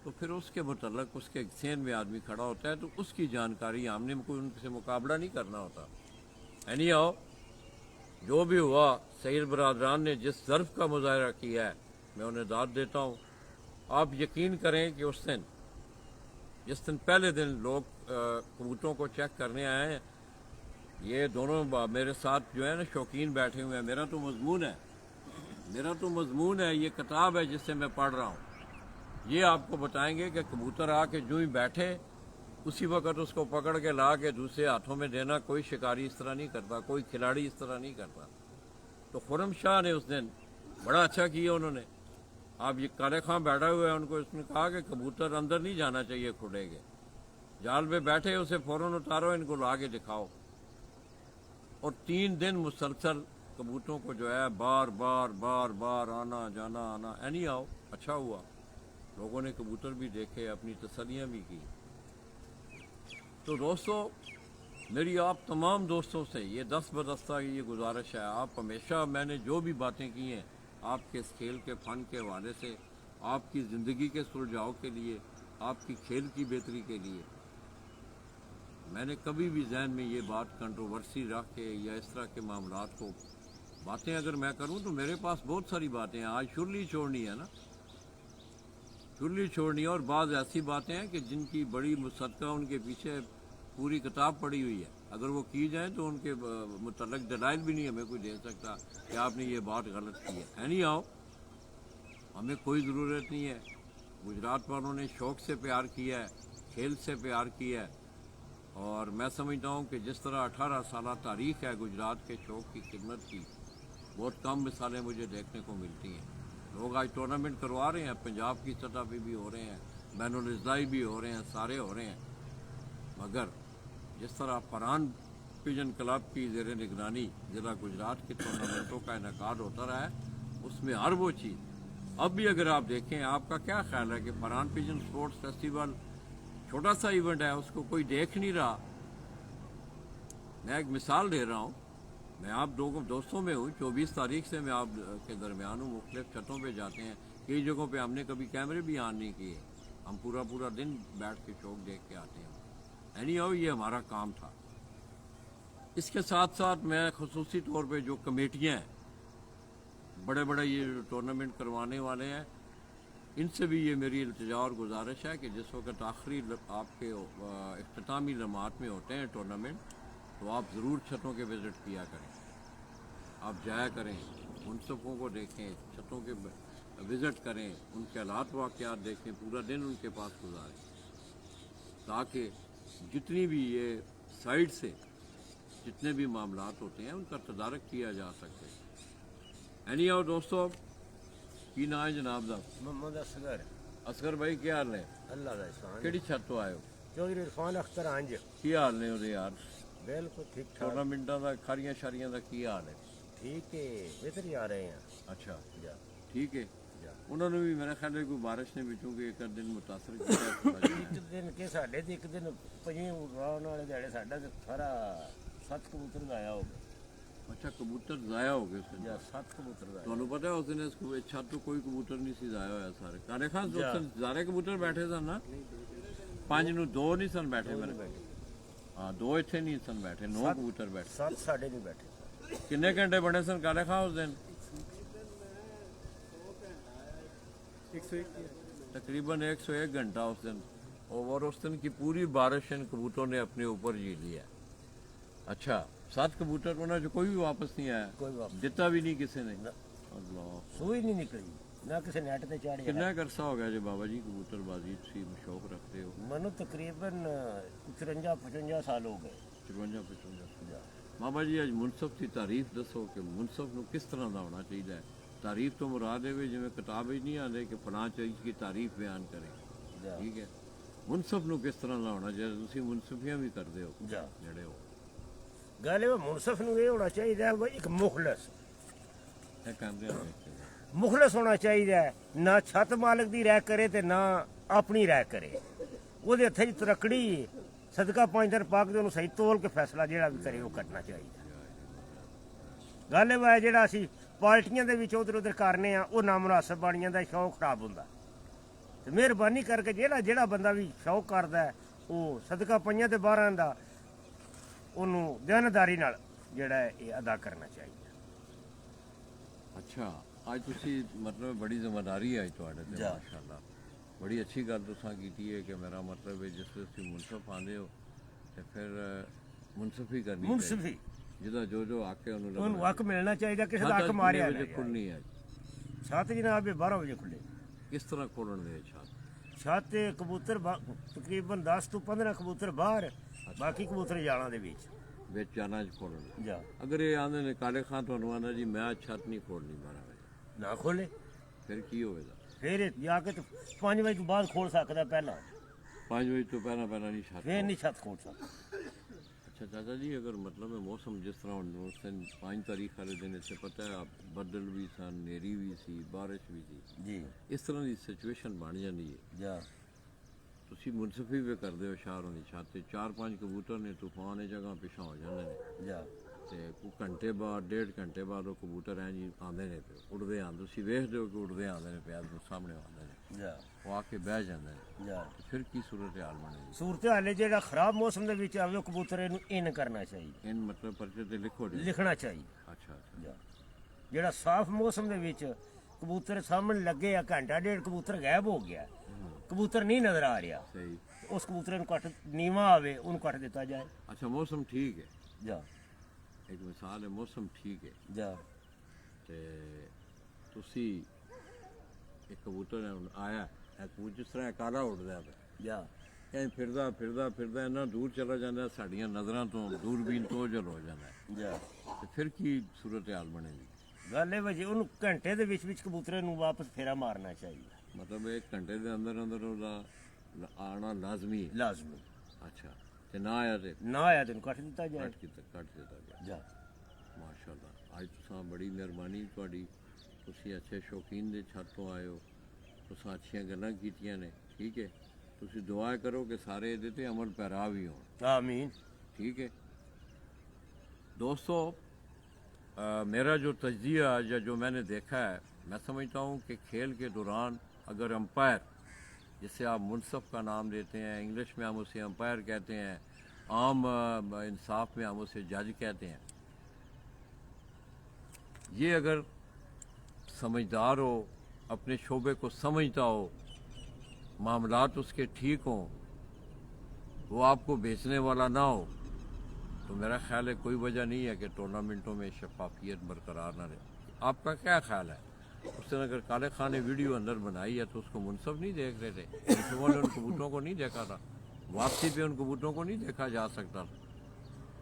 तो फिर उसके मुतल्लक उसके सेन में आदमी खड़ा होता है तो उसकी जानकारी, हमने कोई उनसे मुकाबला नहीं करना होता। एनी आओ जो भी हुआ, सैयद बरादरान ने जिस ज़र्फ़ का मुजाहरा किया है मैं उन्हें दाद देता हूँ। आप यकीन करें कि उस दिन, जिस दिन पहले दिन लोग कबूतरों को चेक करने आए हैं, ये दोनों मेरे साथ जो है ना शौकीन बैठे हुए हैं। मेरा तो मजमून है, ये किताब है जिससे मैं पढ़ रहा हूँ। ये आपको बताएंगे कि कबूतर आके जो ही बैठे उसी वक्त उसको पकड़ के ला के दूसरे हाथों में देना, कोई शिकारी इस तरह नहीं करता, कोई खिलाड़ी इस तरह नहीं करता। तो खुर्रम शाह ने उस दिन बड़ा अच्छा किया उन्होंने। आप ये काले खां बैठा हुआ है, उनको उसने कहा कि कबूतर अंदर नहीं जाना चाहिए खुले के, जाल पे बैठे उसे फौरन उतारो, इनको ला के दिखाओ। और 3 दिन मुसलसल कबूतरों को जो है बार बार आना जाना एनी आओ। अच्छा हुआ, लोगों ने कबूतर भी देखे, अपनी तसल्लियाँ भी की। तो दोस्तों, मेरी आप तमाम दोस्तों से ये दस्त बदस्ता ये गुजारिश है, आप हमेशा मैंने जो भी बातें की हैं आपके इस खेल के फ़न के हवाले से, आपकी ज़िंदगी के सुलझाव के लिए, आपकी खेल की बेहतरी के लिए, मैंने कभी भी जहन में ये बात कंट्रोवर्सी रख के या इस तरह के मामलात को, बातें अगर मैं करूं तो मेरे पास बहुत सारी बातें हैं। आज शुरली छोड़नी है ना, शुरली छोड़नी है, और बाज़ ऐसी बातें हैं कि जिनकी बड़ी मुसद्दका, उनके पीछे पूरी किताब पड़ी हुई है। अगर वो की जाए तो उनके मुतल्लक दलाइल भी नहीं हमें कोई दे सकता कि आपने ये बात गलत की है। नहीं आओ, हमें कोई ज़रूरत नहीं है। गुजरात वालों ने शौक़ से प्यार किया है, खेल से प्यार किया है, और मैं समझता हूँ कि जिस तरह 18 साल तारीख़ है गुजरात के शौक़ की खिदमत की, बहुत कम मिसालें मुझे देखने को मिलती हैं। लोग आज टूर्नामेंट करवा रहे हैं, पंजाब की सतह पे भी हो रहे हैं, बैनुल अज़लाई भी हो रहे हैं, सारे हो रहे हैं, मगर जिस तरह फरहान पिजन क्लब की ज़ेर निगरानी ज़िला गुजरात के टूर्नामेंटों का इनेकाद होता रहा है, उसमें हर वो चीज़, अब भी अगर आप देखें, आपका क्या ख्याल है कि फरहान पिजन स्पोर्ट्स फेस्टिवल छोटा सा इवेंट है, उसको कोई देख नहीं रहा। मैं एक मिसाल दे रहा हूँ, मैं आप दोस्तों में हूँ, 24 तारीख से मैं आप के दरमियान हूँ, मुख्तलिफ छतों पे जाते हैं, कई जगहों पे हमने कभी कैमरे भी ऑन नहीं किए, हम पूरा दिन बैठ के शौक देख के आते हैं। एनी हाउ, ये हमारा काम था। इसके साथ साथ मैं खुसूसी तौर पे जो कमेटियाँ हैं, बड़े ये टूर्नामेंट करवाने वाले हैं, इनसे भी ये मेरी इल्तिजा और गुजारिश है कि जिस वक्त आखिरी आपके इख्तितामी लम्हात में होते हैं टूर्नामेंट, तो आप ज़रूर छतों के विज़िट किया करें, आप जाया करें, मुनसफ़ों को देखें, छतों के विज़िट करें, उनके हालात वाक़यात देखें, पूरा दिन उनके पास गुजारें, ताकि जितनी भी ये साइड से जितने भी मामलात होते हैं उनका तदारक किया जा सके। एनी आओ दोस्तों, की ना है जनाब दा? मोहम्मद असगर। असगर भाई क्या हाल है? अल्लाह का एहसान। केड़ी छत तो आए हो? चौधरी इरफान अख्तर अंज। की हाल ने ਉਹਦੇ यार? बिल्कुल ठीक ठाक। टूर्नामेंटां ਦਾ ਖਾਰੀਆਂ ਸ਼ਾਰੀਆਂ ਦਾ ਕੀ ਹਾਲ ਹੈ? ठीक है, बेहतर ही आ रहे हैं। अच्छा, जा ठीक है। जा ਉਹਨਾਂ ਨੂੰ ਵੀ ਮੇਰਾ ਖਿਆਲ ਹੈ ਕੋਈ ਬਾਰਿਸ਼ ਨੇ ਵਿੱਚੋਂ ਕਿ ਇੱਕ ਦਿਨ ਮੁਤਾਸਰ ਕੀਤਾ ਹੈ ਥੋੜ੍ਹਾ ਜਿਹਾ। ਇੱਕ ਦਿਨ ਕੇ ਸਾਡੇ ਤੇ ਇੱਕ ਦਿਨ ਪਈਆਂ ਰਾਣ ਵਾਲੇ ਦਿਹਾੜੇ ਸਾਡਾ ਤੇ ਸਾਰਾ 7 ਕਬੂਤਰ ਜ਼ਾਇਆ ਹੋ ਗਏ। अच्छा, कबूतर ज़ाया हो गए उस दिन। ਜਾਂ 7 ਕਬੂਤਰ ਜ਼ਾਇਆ। ਤੁਹਾਨੂੰ ਪਤਾ ਉਸ ਦਿਨ ਇਸ ਛੱਤ ਤੋਂ ਕੋਈ ਕਬੂਤਰ ਨਹੀਂ ਸੀ ਜ਼ਾਇਆ ਹੋਇਆ ਸਾਰੇ। ਕਾਲੇ ਖਾਨ ਉਸ ਦਿਨ ਸਾਰੇ ਕਬੂਤਰ ਬੈਠੇ ਸਨ ਨਾ? 5 ਨੂੰ 2 ਨਹੀਂ ਸਨ ਬੈਠੇ ਮੇਰੇ। ਹਾਂ, 2 ਇੱਥੇ ਨਹੀਂ ਸਨ ਬੈਠੇ, 9 ਕਬੂਤਰ ਬੈਠੇ। 7 ਸਾਡੇ ਨਹੀਂ ਬੈਠੇ। ਕਿੰਨੇ ਘੰਟੇ ਬਣੇ ਸਨ ਕਾਲੇ ਖਾਨ ਉਸ ਦਿਨ? तकरीबन 101 घंटा उस दिन, और उस दिन की पूरी बारिश इन कबूतरों ने अपने ऊपर जी लिया। अच्छा, 7 कबूतर उन्होंने जो कोई भी वापस नहीं आया, कोई वापस दिता भी नहीं किसी ने। ना। अल्लाह, सूई नहीं निकली। ਨਾ ਕਿਸੇ ਨੈਟ ਤੇ ਚਾੜਿਆ ਕਿੰਨਾ ਕੁ ਅਰਸਾ ਹੋ ਗਿਆ ਜੀ ਬਾਬਾ ਜੀ ਕਬੂਤਰਬਾਜ਼ੀ ਤੁਸੀਂ ਸ਼ੌਕ ਰੱਖਦੇ ਹੋ? ਮੈਨੂੰ ਤਕਰੀਬਨ 54-55 ਸਾਲ ਹੋ ਗਏ 54-55 ਬਾਬਾ ਜੀ ਅੱਜ ਮੁਨਸਫ ਦੀ ਤਾਰੀਫ ਦੱਸੋ ਕਿ ਮੁਨਸਫ ਨੂੰ ਕਿਸ ਤਰ੍ਹਾਂ ਦਾ ਹੋਣਾ ਚਾਹੀਦਾ ਹੈ। ਤਾਰੀਫ ਤੋਂ ਮੁਰਾਦ ਹੈ ਵੀ ਜਿਵੇਂ ਕਿਤਾਬ ਵਿੱਚ ਨਹੀਂ ਆਉਂਦੇ ਕਿ ਫਲਾਂ ਚੀਜ਼ ਦੀ ਤਾਰੀਫ ਬਿਆਨ ਕਰੇ, ਜਾ ਠੀਕ ਹੈ। ਮੁਨਸਫ ਨੂੰ ਕਿਸ ਤਰ੍ਹਾਂ ਦਾ ਹੋਣਾ ਚਾਹੀਦਾ? ਤੁਸੀਂ ਮੁਨਸਫੀਆਂ ਵੀ ਕਰਦੇ ਹੋ ਜਾ ਜਿਹੜੇ ਹੋ, ਗੱਲ ਇਹ ਮੁਨਸਫ ਨੂੰ ਇਹ ਹੋਣਾ ਚਾਹੀਦਾ ਹੈ ਵੀ ਇੱਕ ਮੁਖਲਸ ਇਹ ਕਹਿੰਦੇ ਆ ਮੁਖਲਸ ਹੋਣਾ ਚਾਹੀਦਾ ਹੈ। ਨਾ ਛੱਤ ਮਾਲਕ ਦੀ ਰਹਿ ਕਰੇ ਤੇ ਨਾ ਆਪਣੀ ਰਹਿ ਕਰੇ। ਉਹਦੇ ਹੱਥ 'ਚ ਤਰਕੜੀ ਸਦਕਾ 5 ਦਿਨ ਪਾਕ ਦੇ ਉਹਨੂੰ ਸਹੀ ਤੋਲ ਕੇ ਫੈਸਲਾ ਜਿਹੜਾ ਵੀ ਕਰੇ ਉਹ ਕਰਨਾ ਚਾਹੀਦਾ। ਗੱਲ ਇਹ ਵਾ ਜਿਹੜਾ ਅਸੀਂ ਪਾਰਟੀਆਂ ਦੇ ਵਿੱਚ ਉਧਰ ਉਧਰ ਕਰਨੇ ਆ ਉਹ ਨਾਮੁਨਾਸਬ ਬਣ ਜਾਂਦਾ, ਸ਼ੌਕ ਖਰਾਬ ਹੁੰਦਾ। ਤੇ ਮਿਹਰਬਾਨੀ ਕਰਕੇ ਜਿਹੜਾ ਬੰਦਾ ਵੀ ਸ਼ੌਕ ਕਰਦਾ ਹੈ ਉਹ ਸਦਕਾ 5 ਤੇ 12 ਦਾ ਉਹਨੂੰ ਦਿਆਨਦਾਰੀ ਨਾਲ ਜਿਹੜਾ ਹੈ ਇਹ ਅਦਾ ਕਰਨਾ ਚਾਹੀਦਾ। ਅੱਛਾ, ਅੱਜ ਤੁਸੀਂ ਮਤਲਬ ਬੜੀ ਜ਼ਿੰਮੇਵਾਰੀ ਹੈ ਅੱਜ ਤੁਹਾਡੇ ਤੇ, ਜਾ। ਮਾਸ਼ਾਅੱਲਾ। ਬੜੀ ਅੱਛੀ ਗੱਲ ਤੁਸੀਂ ਕੀਤੀ ਹੈ ਕਿ ਮੇਰਾ ਮਤਲਬ ਹੈ ਜਿਸ ਤੁਸੀਂ ਮੁਨਸਫ ਆਉਂਦੇ ਹੋ ਤੇ ਫਿਰ ਮੁਨਸਫੀ ਕਰਨੀ ਮੁਨਸਫੀ ਜਿਹਦਾ ਜੋ ਹੱਕ ਹੈ ਉਹਨੂੰ ਉਹਨੂੰ ਹੱਕ ਮਿਲਣਾ ਚਾਹੀਦਾ, ਕਿਸੇ ਦਾ ਹੱਕ ਮਾਰਿਆ ਨਾ ਜਾਏ। ਖੁੱਲਣੀ ਹੈ 7 ਜਨਾਬ 12 ਵਜੇ ਖੁੱਲੇ। ਕਿਸ ਤਰ੍ਹਾਂ ਖੋਲਣ ਦੇ ਛਾਤ? ਛੱਤ ਤੇ ਕਬੂਤਰ ਤਕਰੀਬਨ 10 ਤੋਂ 15 ਕਬੂਤਰ ਬਾਹਰ, ਬਾਕੀ ਕਬੂਤਰ ਜਾਲਾਂ ਦੇ ਵਿੱਚ ਜਾਣਾ ਚ ਖੋਲਣ। ਜਾ ਅਗਰ ਇਹ ਆਂਦੇ ਨੇ ਕਾਲੇ ਖਾਨ ਤੁਹਾਨੂੰ ਆਂਦਾ ਜੀ ਮੈਂ ਛੱਤ ਨਹੀਂ ਖੋਲਣੀ 12 ਵਜੇ, ਨਾ ਖੋਲੇ ਫਿਰ ਕੀ ਹੋਵੇਗਾ? ਫਿਰ ਇਹ ਜਾ ਕੇ 5 ਵਜੇ ਤੋਂ ਬਾਅਦ ਖੋਲ ਸਕਦਾ, ਪਹਿਲਾਂ 5 ਵਜੇ ਤੋਂ ਪਹਿਲਾਂ ਨਹੀਂ ਛੱਤ ਫਿਰ ਨਹੀਂ ਛੱਤ ਖੋਲ ਸਕਦਾ। अच्छा चाचा जी, अगर मतलब है मौसम जिस तरह उस दिन 5 तारीख वाले दिन इससे पता है आप बदल भी सन, नेरी भी सी, बारिश भी थी, ਜੀ इस तरह की सिचुएशन बन जाती है। ਜਾ ਤੁਸੀਂ ਮੁਨਸਫੀ ਵੀ ਕਰਦੇ ਹੋ ਸ਼ਹਿਰੋਂ ਦੀ ਛੱਤ ਤੇ 4-5 ਕਬੂਤਰ ਨੇ ਤੂਫਾਨ ਇਹ ਜਗ੍ਹਾ ਪਿਛਾ ਹੋ ਜਾਂਦੇ ਨੇ ਜਾ ਤੇ ਕੋਈ ਘੰਟੇ ਬਾਅਦ 1.5 ਘੰਟੇ ਬਾਅਦ ਉਹ ਕਬੂਤਰ ਐਂ ਜੀ ਆਉਂਦੇ ਨੇ ਤੇ ਉੱਡਦੇ ਆਉਂਦੇ, ਤੁਸੀਂ ਵੇਖਦੇ ਹੋ ਕਿ ਉੱਡਦੇ ਆਉਂਦੇ ਨੇ ਪਿਆਰ ਨੂੰ ਸਾਹਮਣੇ ਆਉਂਦੇ ਨੇ, ਜਾ ਉਹ ਆ ਕੇ ਬਹਿ ਜਾਂਦੇ ਨੇ। ਜਾ ਫਿਰ ਕੀ ਸੂਰਤ ਹਾਲ ਬਣੇਗੀ? ਸੂਰਤ ਹਾਲ ਜਿਹੜਾ ਖਰਾਬ ਮੌਸਮ ਦੇ ਵਿੱਚ ਆਵੇ ਉਹ ਕਬੂਤਰ ਇਹਨੂੰ ਇਨ ਕਰਨਾ ਚਾਹੀਦਾ, ਇਨ ਮਤਲਬ ਪਰਚੇ ਤੇ ਲਿਖੋ ਜੀ। ਲਿਖਣਾ ਚਾਹੀਦਾ। ਅੱਛਾ ਅੱਛਾ, ਜਾ ਜਿਹੜਾ ਸਾਫ਼ ਮੌਸਮ ਦੇ ਵਿੱਚ ਕਬੂਤਰ ਸਾਹਮਣੇ ਲੱਗੇ ਆ, ਘੰਟਾ ਡੇਢ ਕਬੂਤਰ ਗਾਇਬ ਹੋ ਗਿਆ, ਕਬੂਤਰ ਨਹੀਂ ਨਜ਼ਰ ਆ ਰਿਹਾ, ਸਹੀ। ਉਸ ਕਬੂਤਰ ਨੂੰ ਕੱਟ ਨੀਵਾ ਆਵੇ ਉਹਨੂੰ ਕੱਟ ਦਿੱਤਾ ਜਾਏ। ਅੱਛਾ, ਮੌਸਮ ਠੀਕ ਹੈ, ਜਾ ਇੱਕ ਮਿਸਾਲ ਹੈ, ਮੌਸਮ ਠੀਕ ਹੈ ਜਾ ਤੇ ਤੁਸੀਂ ਇੱਕ ਕਬੂਤਰ ਹੈ ਹੁਣ ਆਇਆ, ਇਹ ਕਬੂਤਰ ਜਿਸ ਤਰ੍ਹਾਂ ਕਾਲਾ ਉੱਡਦਾ ਪਿਆ, ਜਾ ਐਂ ਫਿਰਦਾ ਇੰਨਾ ਦੂਰ ਚਲਾ ਜਾਂਦਾ, ਸਾਡੀਆਂ ਨਜ਼ਰਾਂ ਤੋਂ ਦੂਰਬੀਨ ਤੋਂ ਓਝਲ ਹੋ ਜਾਂਦਾ ਹੈ। ਜਾ ਤੇ ਫਿਰ ਕੀ ਸੂਰਤ ਹਾਲ ਬਣੇਗੀ? ਗੱਲ ਇਹ ਵਜੇ ਉਹਨੂੰ ਘੰਟੇ ਦੇ ਵਿੱਚ ਕਬੂਤਰ ਨੂੰ ਵਾਪਸ ਫੇਰਾ ਮਾਰਨਾ ਚਾਹੀਦਾ, ਮਤਲਬ 1 ਘੰਟੇ ਦੇ ਅੰਦਰ ਉਹਦਾ ਆਣਾ ਲਾਜ਼ਮੀ ਹੈ। ਲਾਜ਼ਮੀ। ਅੱਛਾ, ਤੇ ਨਾ ਆਇਆ ਤੇ ਨਾ ਆਇਆ ਤੈਨੂੰ ਕੱਟ ਦਿੱਤਾ ਜਾਏ। ਕੱਟ ਦਿੱਤਾ ਗਿਆ। ਜਾ ਮਾਸ਼ਾਅੱਲਾ, ਅੱਜ ਤੁਸੀਂ ਬੜੀ ਮਿਹਰਬਾਨੀ ਤੁਹਾਡੀ, ਤੁਸੀਂ ਅੱਛੇ ਸ਼ੌਕੀਨ ਦੇ ਛੱਤ ਤੋਂ ਆਏ ਹੋ, ਤੁਸੀਂ ਅੱਛੀਆਂ ਗੱਲਾਂ ਕੀਤੀਆਂ ਨੇ, ਠੀਕ ਹੈ। ਤੁਸੀਂ ਦੁਆ ਕਰੋ ਕਿ ਸਾਰੇ ਇਹਦੇ ਤੇ ਅਮਲ ਪੈਰਾ ਵੀ ਹੋਣ, आमीन। ठीक है दोस्तों। मेरा जो तजिया या जो मैंने देखा है, मैं समझता हूँ कि खेल के दौरान अगर अंपायर, जिसे आप मुनसफ का नाम देते हैं, इंग्लिश में हम उसे अंपायर कहते हैं, आम इंसाफ में हम उसे जज कहते हैं, ये अगर समझदार हो, अपने शोबे को समझता हो, मामलात उसके ठीक हों, वो आपको बेचने वाला ना हो, तो मेरा ख्याल है कोई वजह नहीं है कि टूर्नामेंटों में शफाफियत बरकरार ना रहे। आपका क्या ख्याल है? उसने अगर काले खान ने वीडियो अंदर बनाई है तो उसको मुनसफ नहीं देख रहे थे, मुनसफों ने उन कबूतरों को नहीं देखा था, वापसी पे उन कबूतरों को नहीं देखा जा सकता था।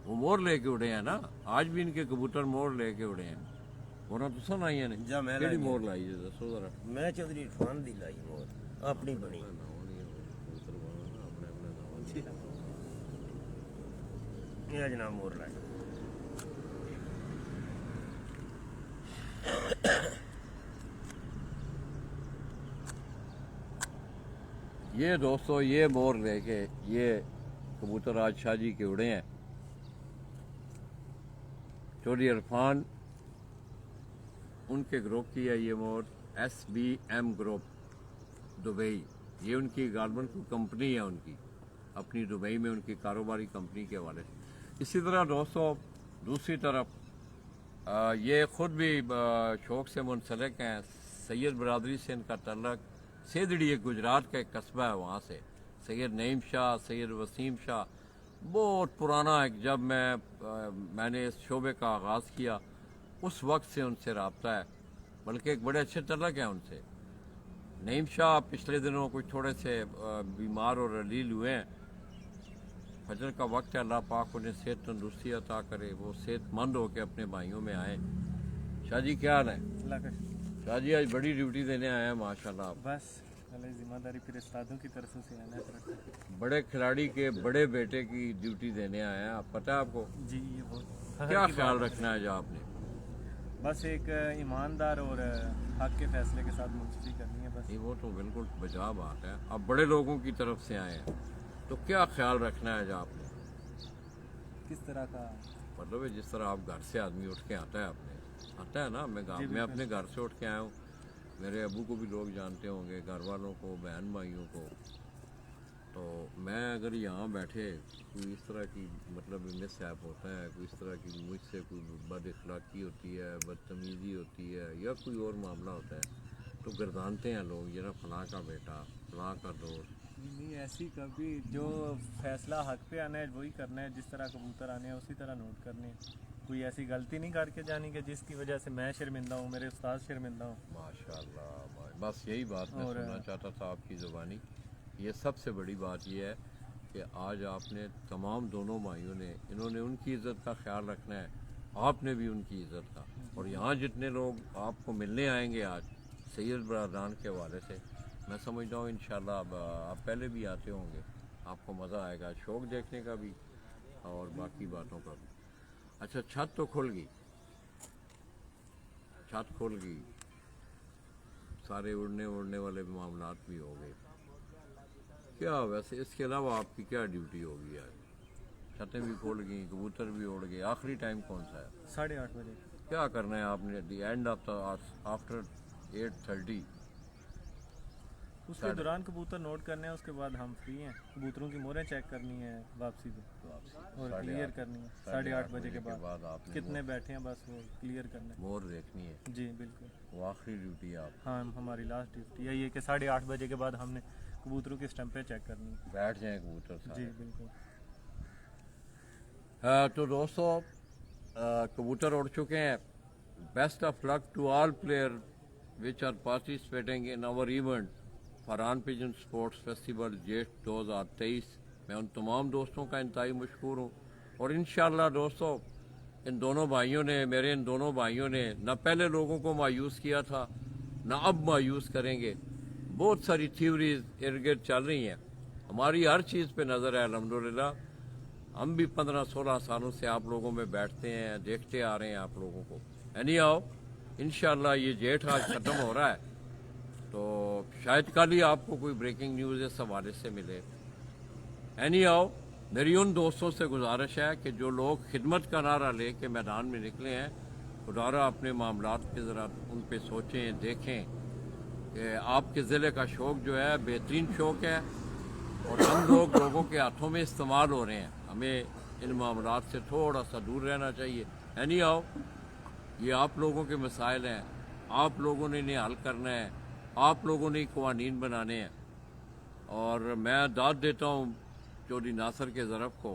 वो मोर लेके उड़े हैं ना, आज भी इनके कबूतर मोर लेके उड़े हैं। मोर तो सुन आई है जा मैं केड़ी लाई मोर लाई है दसो जरा। मैं चौधरी इरफान दी लाई मोर अपनी बनी। ये जनाब मोर लाई। ये दोस्तों, ये मोर लेके ये कबूतर आज शाहजी के उड़े हैं। चौधरी इरफान उनके ग्रुप की है ये मोर, SBM ग्रुप दुबई, ये उनकी गारमेंट की कंपनी है, उनकी अपनी दुबई में उनकी कारोबारी कंपनी के हवाले से। इसी तरह दोस्तों दूसरी तरफ ये ख़ुद भी शौक़ से मुंसलिक हैं, सैयद बरादरी से इनका तल्लक, सेदड़ी एक गुजरात का एक कस्बा है, वहाँ से सैयद नईम शाह, सैयद वसीम शाह, बहुत पुराना है। जब मैंने इस शोबे का आगाज़ किया उस वक्त से उनसे रब्ता है। बल्कि एक बड़े अच्छे तल्लक हैं उनसे। नईम शाह पिछले दिनों कुछ थोड़े से बीमार और रलील हुए हैं। फजर का वक्त है, अल्लाह पाक उन्हें सेहत तंदुरुस्ती अता करे, वो सेहतमंद होकर अपने भाइयों में आए। शाह जी क्या हाल है? अल्लाह का शुक्र। शाह जी आज बड़ी ड्यूटी देने आए हैं माशाल्लाह। बस अल्लाह की जिम्मेदारी फिर उस्तादों की तरफ से आना है। बड़े खिलाड़ी के बड़े बेटे की ड्यूटी देने आए हैं, आप पता है आपको? जी ये बहुत क्या ख्याल रखना है जो आपने? बस एक ईमानदार और हक के फैसले के साथ मुंतफी करनी है बस। नहीं वो तो बिल्कुल बजा बात है, आप बड़े लोगों की तरफ से आए हैं तो क्या ख्याल रखना है जो आपने? किस तरह का? मतलब है जिस तरह आप घर से आदमी उठ के आता है, आता है ना। मैं अपने घर से उठ के आया हूँ, मेरे अबू को भी लोग जानते होंगे, घर वालों को, बहन भाइयों को। तो मैं अगर यहाँ बैठे कोई इस तरह की मतलब मिसहैप होता है, कोई इस तरह की मुझसे कोई बद अखलाकी होती है, बदतमीज़ी होती है या कोई और मामला होता है तो गर्दानते हैं लोग, ये ना फलां का बेटा, फलां का दोस्त। नहीं ऐसी कभी जो फैसला हक पे आना है वही करना है, जिस तरह कबूतर आने हैं उसी तरह नोट करने हैं। कोई ऐसी गलती नहीं करके जानी कि जिसकी वजह से मैं शर्मिंदा हूँ, मेरे उस्ताद शर्मिंदा हूँ। माशाल्लाह, बस यही बात मैं सुनना चाहता था आपकी ज़ुबानी। ये सबसे बड़ी बात ये है कि आज आपने तमाम दोनों भाइयों ने, इन्होंने उनकी इज़्ज़त का ख्याल रखना है, आपने भी उनकी इज़्ज़त का। और यहाँ जितने लोग आपको मिलने आएंगे आज सैयद बरादरान के हवाले से, मैं समझता हूँ इंशाल्लाह आप पहले भी आते होंगे, आपको मज़ा आएगा शौक़ देखने का भी और बाकी बातों का भी। अच्छा, छत तो खुल गई, छत खुल गई, सारे उड़ने वाले मामलात भी हो गए। क्या वैसे इसके अलावा आपकी क्या ड्यूटी होगी आज? छतें भी खुल गई, कबूतर भी उड़ गए, आखिरी टाइम कौन सा है? 8:30 बजे। क्या करना है आपने? दी एंड ऑफ द आफ्टर 8:30 उसके दौरान कबूतर नोट करने हैं, उसके बाद हम फ्री हैं। कबूतरों की मोहरें चेक करनी है वापसी पे और क्लियर करनी है। 8:30 बजे के बाद आपने कितने बैठे हैं बस वो क्लियर करना है। मोर देखनी है, जी बिल्कुल। वो आखिरी ड्यूटी है आप। हाँ हमारी लास्ट ड्यूटी यही है कि 8:30 बजे के बाद हमने कबूतरों की स्टम्पें चेक करनी है। बैठ जाएं कबूतर सारे। जी बिल्कुल। तो दोस्तों कबूतर उड़ चुके हैं। Best of luck to all player which are participating in our event Farhan pigeon sports festival jet 2023। मैं उन तमाम दोस्तों का इंतहाई मशकूर हूँ और इंशाअल्लाह दोस्तों इन दोनों भाइयों ने, मेरे इन दोनों भाइयों ने न पहले लोगों को मायूस किया था न अब मायूस करेंगे। बहुत सारी थ्योरीज इर्द गिर्द चल रही हैं, हमारी हर चीज़ पे नज़र है अल्हम्दुलिल्लाह। हम भी 15-16 सालों से आप लोगों में बैठते हैं, देखते आ रहे हैं आप लोगों को। यानी आओ इंशाअल्लाह ये जेठ आज ख़त्म हो रहा है तो शायद कल ही आपको कोई ब्रेकिंग न्यूज़ इस हवाले से मिले। एनी आओ, मेरी उन दोस्तों से गुजारिश है कि जो लोग खिदमत का नारा ले के मैदान में निकले हैं, खुदारा अपने मामलात पे ज़रा उन पे सोचें, देखें कि आपके ज़िले का शौक़ जो है बेहतरीन शौक़ है और हम लोगों के हाथों में इस्तेमाल हो रहे हैं। हमें इन मामलात से थोड़ा सा दूर रहना चाहिए। एनी आओ, ये आप लोगों के मसाइल हैं, आप लोगों ने इन्हें हल करना है, आप लोगों ने कवानीन बनाने हैं। और मैं दाद देता हूँ चौधरी नासिर के ज़रफ़ को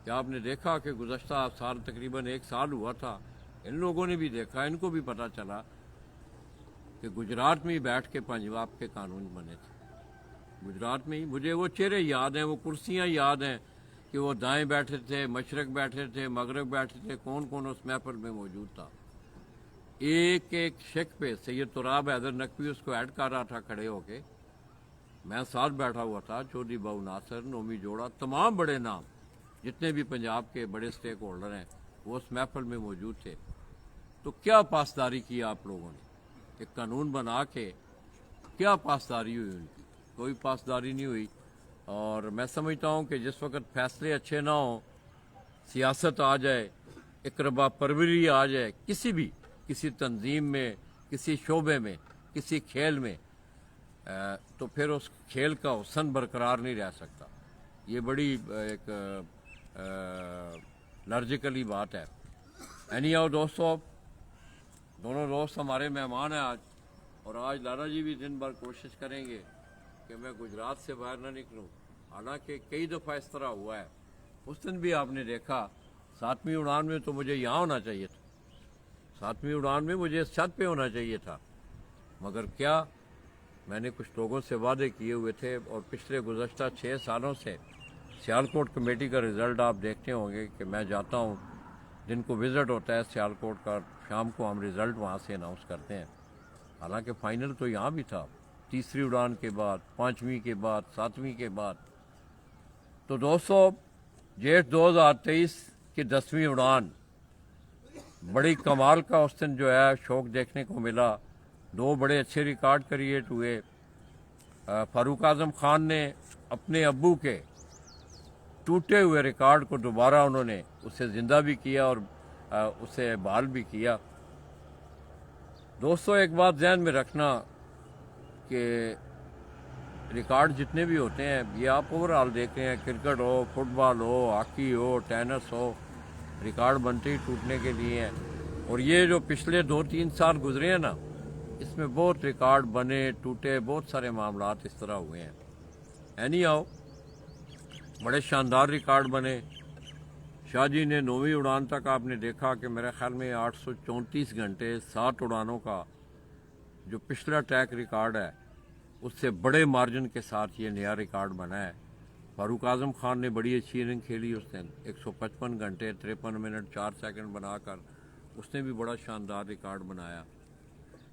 कि आपने देखा कि गुज़श्ता साल तकरीबन 1 साल हुआ था, इन लोगों ने भी देखा, इनको भी पता चला कि गुजरात में ही बैठ के पंजाब के कानून बने थे। गुजरात में ही मुझे वो चेहरे याद हैं, वो कुर्सियाँ याद हैं कि वो दाएं बैठे थे, मशरक बैठे थे, मगरब बैठे थे, कौन कौन उस महफिल में मौजूद था। एक एक शेख पे सैयद तुराब हैदर नकवी उसको ऐड कर रहा था खड़े होके, मैं साथ बैठा हुआ था, चौधरी बाबू नासिर, नोमी जोड़ा, तमाम बड़े नाम जितने भी पंजाब के बड़े स्टेक होल्डर हैं वो उस महफिल में मौजूद थे। तो क्या पासदारी की आप लोगों ने? एक कानून बना के क्या पासदारी हुई उनकी? कोई पासदारी नहीं हुई। और मैं समझता हूँ कि जिस वक्त फैसले अच्छे ना हों, सियासत आ जाए, इकरबा परवरी आ जाए किसी तंजीम में, किसी शोबे में, किसी खेल में, तो फिर उस खेल का हुस्न बरकरार नहीं रह सकता। ये बड़ी एक लॉजिकली बात है। एनी आओ दोस्तों, दोनों दोस्त हमारे मेहमान हैं आज, और आज लाला जी भी दिन भर कोशिश करेंगे कि मैं गुजरात से बाहर ना निकलूं। हालांकि कई दफ़ा इस तरह हुआ है। उस दिन भी आपने देखा 7वीं उड़ान में तो मुझे यहाँ होना चाहिए था, 7वीं उड़ान में मुझे इस छत पे होना चाहिए था, मगर क्या मैंने कुछ लोगों से वादे किए हुए थे, और पिछले गुज़श्ता 6 सालों से सियालकोट कमेटी का रिज़ल्ट आप देखते होंगे कि मैं जाता हूँ, जिनको विज़िट होता है सियालकोट का, शाम को हम रिज़ल्ट वहाँ से अनाउंस करते हैं। हालांकि फ़ाइनल तो यहाँ भी था, तीसरी उड़ान के बाद, 5वीं के बाद, 7वीं के बाद। तो दोस्तों, जेठ 2023 की 10वीं उड़ान बड़ी कमाल का उस दिन जो है शौक देखने को मिला। 2 बड़े अच्छे रिकॉर्ड क्रिएट हुए। फारूक आजम खान ने अपने अब्बू के टूटे हुए रिकॉर्ड को दोबारा उन्होंने उसे ज़िंदा भी किया और उसे बहाल भी किया। दोस्तों, एक बात ध्यान में रखना कि रिकॉर्ड जितने भी होते हैं, ये आप ओवरऑल देख रहे हैं, क्रिकेट हो, फुटबॉल हो, हॉकी हो, टेनिस हो, रिकॉर्ड बनते ही टूटने के लिए हैं। और ये जो पिछले 2-3 साल गुजरे हैं ना, इसमें बहुत रिकॉर्ड बने, टूटे, बहुत सारे मामलात इस तरह हुए हैं। एनी हाउ, बड़े शानदार रिकॉर्ड बने। शाहजी ने 9वीं उड़ान तक आपने देखा कि मेरे ख्याल में 834 घंटे 7 उड़ानों का जो पिछला ट्रैक रिकॉर्ड है, उससे बड़े मार्जिन के साथ ये नया रिकॉर्ड बना है। फारूक आजम खान ने बड़ी अच्छी इनिंग खेली उस दिन, 155 घंटे 53 मिनट 4 सेकंड बनाकर उसने भी बड़ा शानदार रिकॉर्ड बनाया।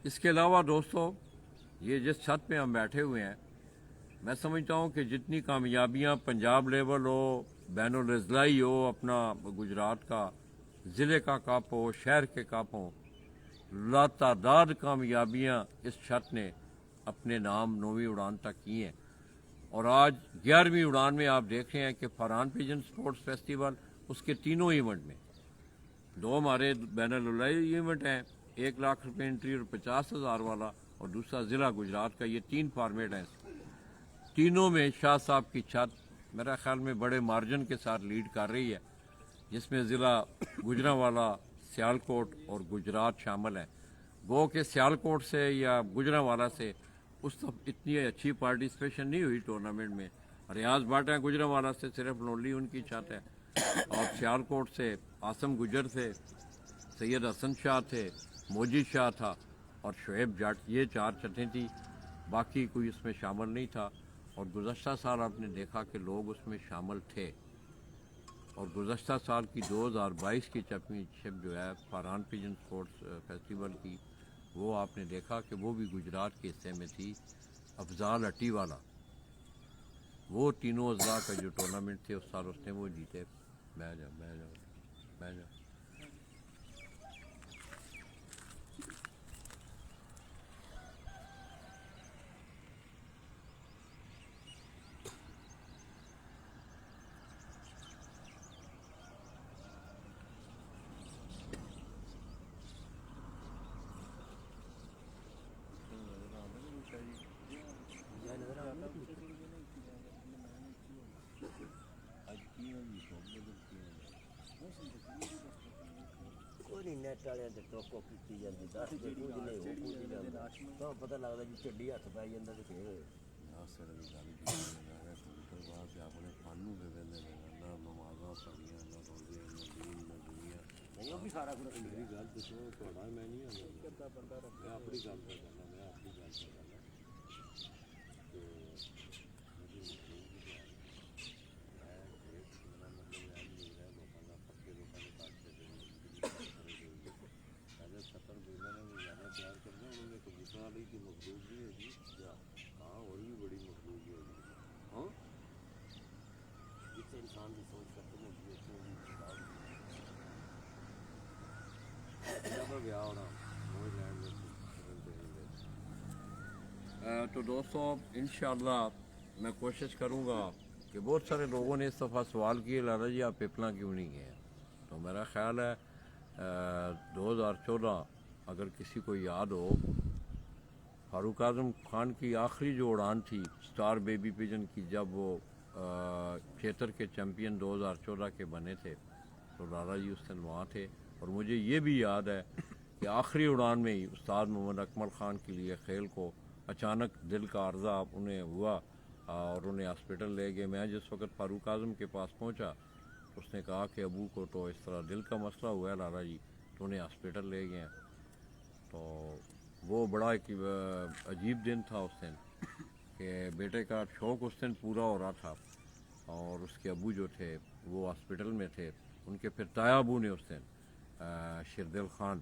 इसके अलावा दोस्तों, ये जिस छत पे हम बैठे हुए हैं, मैं समझता हूँ कि जितनी कामयाबियाँ पंजाब लेवल हो, बैनुल अज़लाई हो, अपना गुजरात का ज़िले का कप हो, शहर के कप हो, लातादाद कामयाबियाँ इस छत ने अपने नाम 9वीं उड़ान तक की हैं। और आज 11वीं उड़ान में आप देख रहे हैं कि फरहान पिजन स्पोर्ट्स फेस्टिवल, उसके तीनों इवेंट में 2 हमारे बैनुल अज़लाई इवेंट हैं, 1 लाख रुपए एंट्री और 50,000 वाला, और दूसरा ज़िला गुजरात का। ये 3 फॉर्मेट हैं। तीनों में शाह साहब की छत मेरा ख्याल में बड़े मार्जिन के साथ लीड कर रही है, जिसमें ज़िला गुजरांवाला, सियालकोट और गुजरात शामिल हैं। गो के सियालकोट से या गुजरांवाला से उस तब इतनी अच्छी पार्टिसिपेशन नहीं हुई टूर्नामेंट में। रियाज भट्ट हैं गुजरांवाला से, सिर्फ लोनली उनकी छत है, और सियालकोट से आसम गुजर थे, सैयद हसन शाह थे, मोजी शाह था और शुएब जट। ये 4 छतें थी, बाकी कोई उसमें शामिल नहीं था। और गुज़श्ता साल आपने देखा कि लोग उसमें शामिल थे। और गुज़श्ता साल की 2022 की चैम्पियनशिप जो है फरहान पिजन स्पोर्ट्स फेस्टिवल की, वो आपने देखा कि वो भी गुजरात के हिस्से में थी। अफजाल हट्टी वाला, वो तीनों अज़ला का जो टूर्नामेंट थे उस साल उसने वो जीते। मैं जा ਕੋਈ ਨਹੀਂ, ਨੈਟ ਵਾਲਿਆਂ ਤੇ ਟੋਕੋ ਕੀਤੀ ਜਾਂਦੀ, ਦੱਸ ਦੇ ਕੁਝ ਨਹੀਂ, ਉਹ ਕੁਝ ਨਹੀਂ ਜਾਂਦਾ। ਤਾਂ ਪਤਾ ਲੱਗਦਾ ਜੀ ਝੱਡੀ ਹੱਥ ਪੈ ਜਾਂਦਾ ਤੇ ਫੇਰ ਉਹ ਵੀ ਸਾਰਾ ਕੁਝ ਮੇਰੀ ਗੱਲ ਦੱਸੋ, ਤੁਹਾਡਾ ਮੈਂ ਨਹੀਂ ਆਉਂਦਾ ਕਿੱਦਾਂ ਬੰਦਾ ਰੱਖ, ਮੈਂ ਆਪਣੀ ਗੱਲ ਕਰਦਾ, ਮੈਂ ਆਪਣੀ ਗੱਲ ਕਰਦਾ। की मखलूक भी है जी, हाँ, और भी बड़ी मखलूक है जी। हाँ, जिससे इंसान की सोच खत्म होती है, ज़्यादा ब्याह होना तो दोस्तों, इंशाअल्लाह मैं कोशिश करूँगा कि बहुत सारे लोगों ने इस दफ़ा सवाल किए, लाला जी आप पिपला क्यों नहीं गए? तो मेरा ख्याल है 2014 अगर किसी को याद हो, फारूक आजम खान की आखिरी जो उड़ान थी स्टार बेबी पिजन की, जब वो क्षेत्र के चैम्पियन 2014 के बने थे, तो लाला जी उस दिन वहाँ थे। और मुझे ये भी याद है कि आखिरी उड़ान में ही उस्ताद मोहम्मद अकमल ख़ान के लिए खेल को अचानक दिल का अर्जा उन्हें हुआ और उन्हें हॉस्पिटल ले गए। मैं जिस वक्त फारूक आजम के पास पहुँचा, उसने कहा कि अबू को तो इस तरह दिल का मसला हुआ है लाला जी, तो उन्हें हॉस्पिटल ले गए। तो وہ بڑا ایک عجیب دن تھا اس دن کہ بیٹے کا شوق اس دن پورا ہو رہا تھا، اور اس کے ابو جو تھے وہ ہاسپٹل میں تھے، ان کے پھر تایا ابو نے اس دن شیردل خان،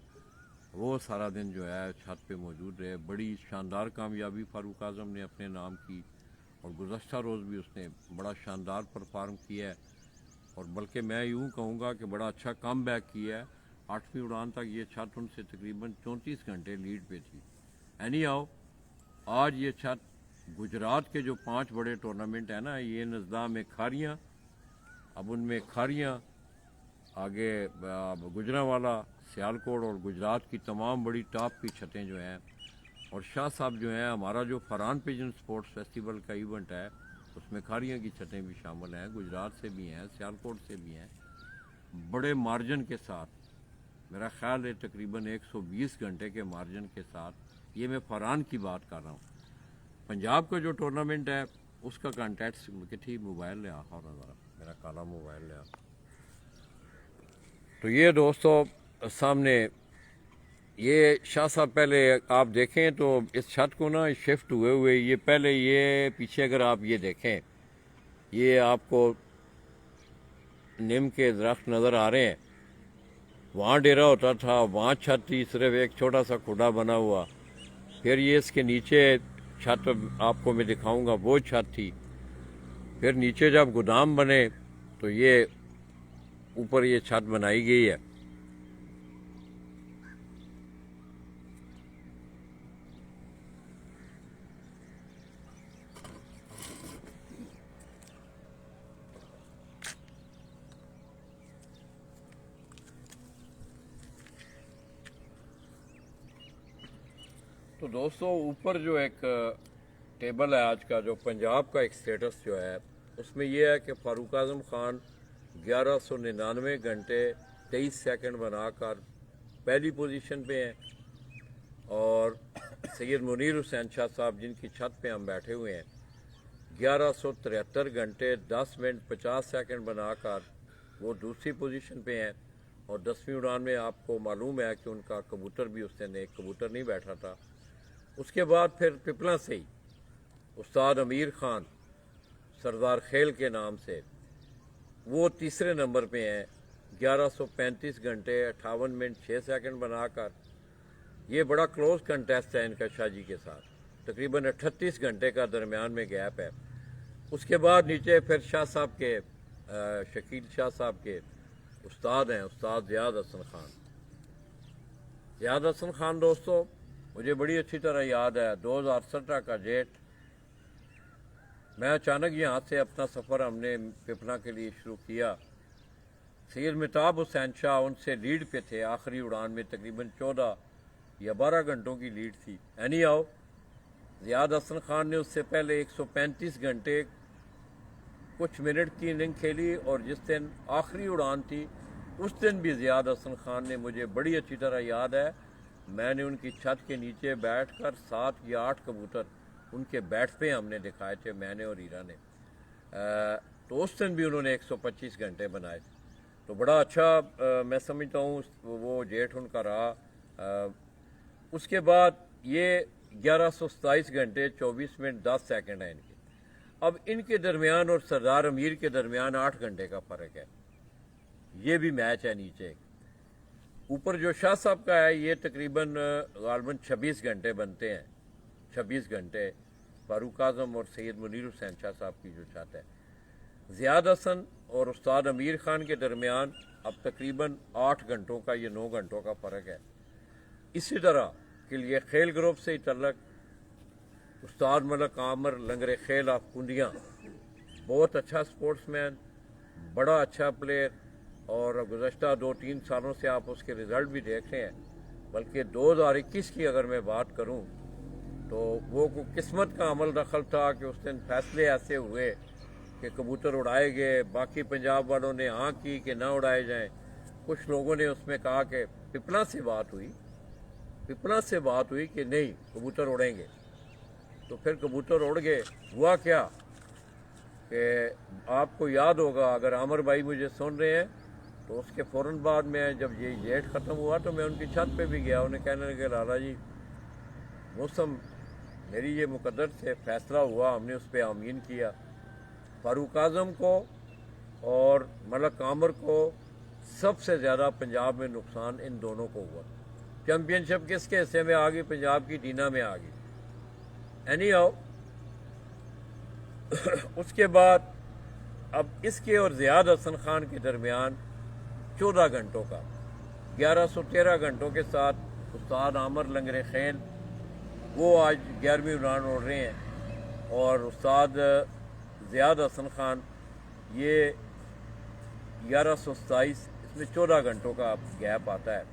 وہ سارا دن جو ہے چھت پہ موجود رہے۔ بڑی شاندار کامیابی فاروق اعظم نے اپنے نام کی، اور گزشتہ روز بھی اس نے بڑا شاندار پرفارم کیا ہے، اور بلکہ میں یوں کہوں گا کہ بڑا اچھا کم بیک کیا ہے۔ 8ویں اڑان تک یہ چھت ان سے تقریباً 34 گھنٹے لیڈ پہ تھی۔ اینی آؤ، آج یہ چھت گجرات کے جو 5 بڑے ٹورنامنٹ ہیں نا، یہ نزدہ میں کھاریاں، اب ان میں کھاریاں، آگے گجرانوالا، سیالکوٹ اور گجرات کی تمام بڑی ٹاپ کی چھتیں جو ہیں، اور شاہ صاحب جو ہیں، ہمارا جو فرحان پیجن سپورٹس فیسٹیول کا ایونٹ ہے اس میں کھاریاں کی چھتیں بھی شامل ہیں، گجرات سے بھی ہیں، سیالکوٹ سے بھی ہیں، بڑے مارجن کے ساتھ، میرا خیال ہے تقریباً 120 گھنٹے کے مارجن کے ساتھ۔ یہ میں فرحان کی بات کر رہا ہوں۔ پنجاب کا جو ٹورنامنٹ ہے اس کا کانٹیکٹس کتھی موبائل لیا اور ذرا میرا کالا موبائل لیا، تو یہ دوستو سامنے یہ شاہ صاحب، پہلے آپ دیکھیں تو اس چھت کو نا شفٹ ہوئے یہ پہلے یہ پیچھے اگر آپ یہ دیکھیں، یہ آپ کو نیم کے درخت نظر آ رہے ہیں، وہاں ڈیرا ہوتا تھا، وہاں چھت تھی، صرف ایک چھوٹا سا کھڈا بنا ہوا، پھر یہ اس کے نیچے چھت آپ کو میں دکھاؤں گا وہ چھت تھی، پھر نیچے جب گودام بنے تو یہ اوپر یہ چھت بنائی گئی ہے۔ تو دوستو اوپر جو ایک ٹیبل ہے آج کا، جو پنجاب کا ایک سٹیٹس جو ہے، اس میں یہ ہے کہ فاروق اعظم خان 1199 گھنٹے 23 سیکنڈ بنا کر پہلی پوزیشن پہ ہیں، اور سید منیر حسین شاہ صاحب جن کی چھت پہ ہم بیٹھے ہوئے ہیں 1173 گھنٹے 10 منٹ 50 سیکنڈ بنا کر وہ دوسری پوزیشن پہ ہیں، اور 10ویں اڑان میں آپ کو معلوم ہے کہ ان کا کبوتر بھی اس دن ایک کبوتر نہیں بیٹھا تھا۔ اس کے بعد پھر پپلا سے ہی استاد امیر خان سردار خیل کے نام سے وہ تیسرے نمبر پہ ہیں 1135 گھنٹے 58 منٹ 6 سیکنڈ بنا کر۔ یہ بڑا کلوز کنٹیسٹ ہے ان کا شاہ جی کے ساتھ، تقریباً 38 گھنٹے کا درمیان میں گیپ ہے۔ اس کے بعد نیچے پھر شاہ صاحب کے شکیل شاہ صاحب کے استاد ہیں، استاد زیاد حسن خان۔ زیاد حسن خان دوستو مجھے بڑی اچھی طرح یاد ہے، 2017 کا جیٹ میں اچانک یہاں سے اپنا سفر ہم نے پپنا کے لیے شروع کیا۔ سید مہتاب حسین شاہ ان سے لیڈ پہ تھے، آخری اڑان میں تقریباً 14 یا 12 گھنٹوں کی لیڈ تھی۔ اینی آؤ، زیاد حسن خان نے اس سے پہلے 135 گھنٹے کچھ منٹ کی اننگ کھیلی، اور جس دن آخری اڑان تھی اس دن بھی زیاد حسن خان نے، مجھے بڑی اچھی طرح یاد ہے، میں نے ان کی چھت کے نیچے بیٹھ کر 7 یا 8 کبوتر ان کے بیٹھتے ہم نے دکھائے تھے، میں نے اور ہیرا نے، تو اس دن بھی انہوں نے 125 گھنٹے بنائے تھے۔ تو بڑا اچھا میں سمجھتا ہوں وہ جیٹ ان کا رہا۔ اس کے بعد یہ 1127 گھنٹے 24 منٹ 10 سیکنڈ ہے ان کے۔ اب ان کے درمیان اور سردار امیر کے درمیان 8 گھنٹے کا فرق ہے، یہ بھی میچ ہے نیچے۔ اوپر جو شاہ صاحب کا ہے یہ تقریباً غالباً 26 گھنٹے بنتے ہیں، 26 گھنٹے فاروق اعظم اور سید منیر حسین شاہ صاحب کی جو چھت ہے۔ زیاد حسن اور استاد امیر خان کے درمیان اب تقریباً 8 گھنٹوں کا یا 9 گھنٹوں کا فرق ہے۔ اسی طرح کے لیے خیل گروپ سے ہی تعلق استاد ملک عامر لنگر خیل آف کنڈیاں، بہت اچھا سپورٹس مین، بڑا اچھا پلیئر، اور گزشتہ 2-3 سالوں سے آپ اس کے رزلٹ بھی دیکھ رہے ہیں، بلکہ 2021 کی اگر میں بات کروں تو وہ قسمت کا عمل دخل تھا کہ اس دن فیصلے ایسے ہوئے کہ کبوتر اڑائے گئے، باقی پنجاب والوں نے ہاں کی کہ نہ اڑائے جائیں، کچھ لوگوں نے اس میں کہا کہ پپلا سے بات ہوئی کہ نہیں کبوتر اڑیں گے، تو پھر کبوتر اڑ گئے۔ ہوا کیا کہ آپ کو یاد ہوگا، اگر عامر بھائی مجھے سن رہے ہیں، تو اس کے فوراً بعد میں جب یہ جیٹ ختم ہوا تو میں ان کی چھت پہ بھی گیا، انہیں کہنے لگے لالا جی मौसम मेरी ये मुकद्दर से फैसला हुआ, हमने उस पर आमीन किया। फारूक आजम को और मलक कामर को सबसे ज़्यादा पंजाब में नुकसान इन दोनों को हुआ। चैम्पियनशिप किसके हिस्से में आ गई? पंजाब की डीना में आ गई। एनी हाउ उसके बाद अब इसके और ज़ियाद हसन खान के दरमियान 14 घंटों का 1113 घंटों के साथ उस्ताद आमर लंगरे खेल वो आज 11वीं उड़ान उड़ रहे हैं, और उस्ताद ज़ियाद हसन खान ये 1127, इसमें 14 घंटों का गैप आता है।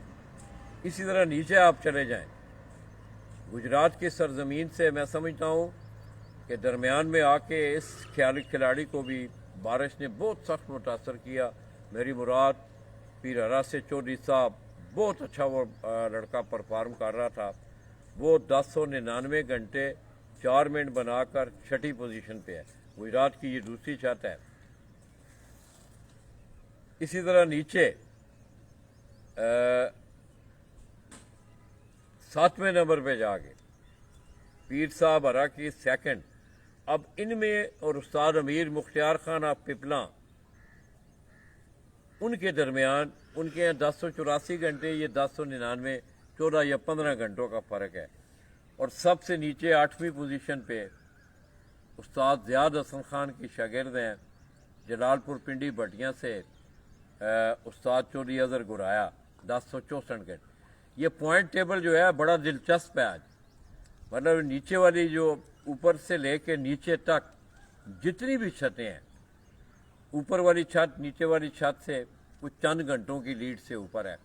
इसी तरह नीचे आप चले जाएं, गुजरात की सरजमीन से मैं समझता हूँ कि दरमियान में आके इस खिलाड़ी को भी बारिश ने बहुत सख्त मुतासर किया। मेरी मुराद पीरहरा से चौधरी साहब, बहुत अच्छा वो लड़का परफॉर्म कर रहा था। वो 1099 घंटे 4 मिनट बनाकर 6ठी पोजीशन पे है। गुजरात की ये दूसरी छत है। इसी तरह नीचे 7वें नंबर पे जाके पीर साहब हरा की सेकंड। अब इनमें और उस्ताद अमीर मुख्तियार खान आप पिपला, उनके दरमियान उनके यहाँ 1084 घंटे, ये 1099, 14 या 15 घंटों का फ़र्क है। और सबसे नीचे 8वीं पोजीशन पे उस्ताद ज़ियाद हसन खान की शागिर्द हैं जलालपुर पिंडी भटिया से उस्ताद चौधरी अजहर गुराया, 1064 घंटे। ये पॉइंट टेबल जो है बड़ा दिलचस्प है आज। मतलब नीचे वाली जो ऊपर से लेके नीचे तक जितनी भी छतें हैं, ऊपर वाली छत नीचे वाली छत से कुछ चंद घंटों की लीड से ऊपर है।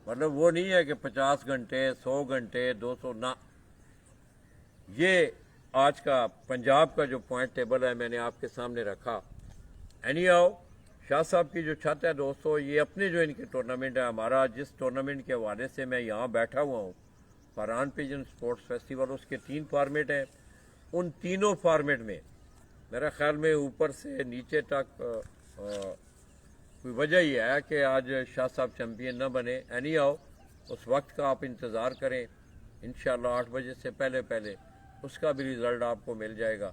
मतलब वो नहीं है कि 50 घंटे 100 घंटे 200 ना। ये आज का पंजाब का जो पॉइंट टेबल है मैंने आपके सामने रखा। एनी हाउ शाह साहब की जो छत है दोस्तों, ये अपने जो इनके टूर्नामेंट है, हमारा जिस टूर्नामेंट के हवाले से मैं यहाँ बैठा हुआ हूँ, फरहान पिजन स्पोर्ट्स फेस्टिवल, उसके 3 फॉर्मेट हैं। उन तीनों फॉर्मेट में मेरा ख्याल में ऊपर से नीचे तक कोई वजह ही है कि आज शाह साहब चैम्पियन न बने। एनी हाउ उस वक्त का आप इंतज़ार करें, इंशाल्लाह 8 बजे से पहले पहले उसका भी रिज़ल्ट आपको मिल जाएगा।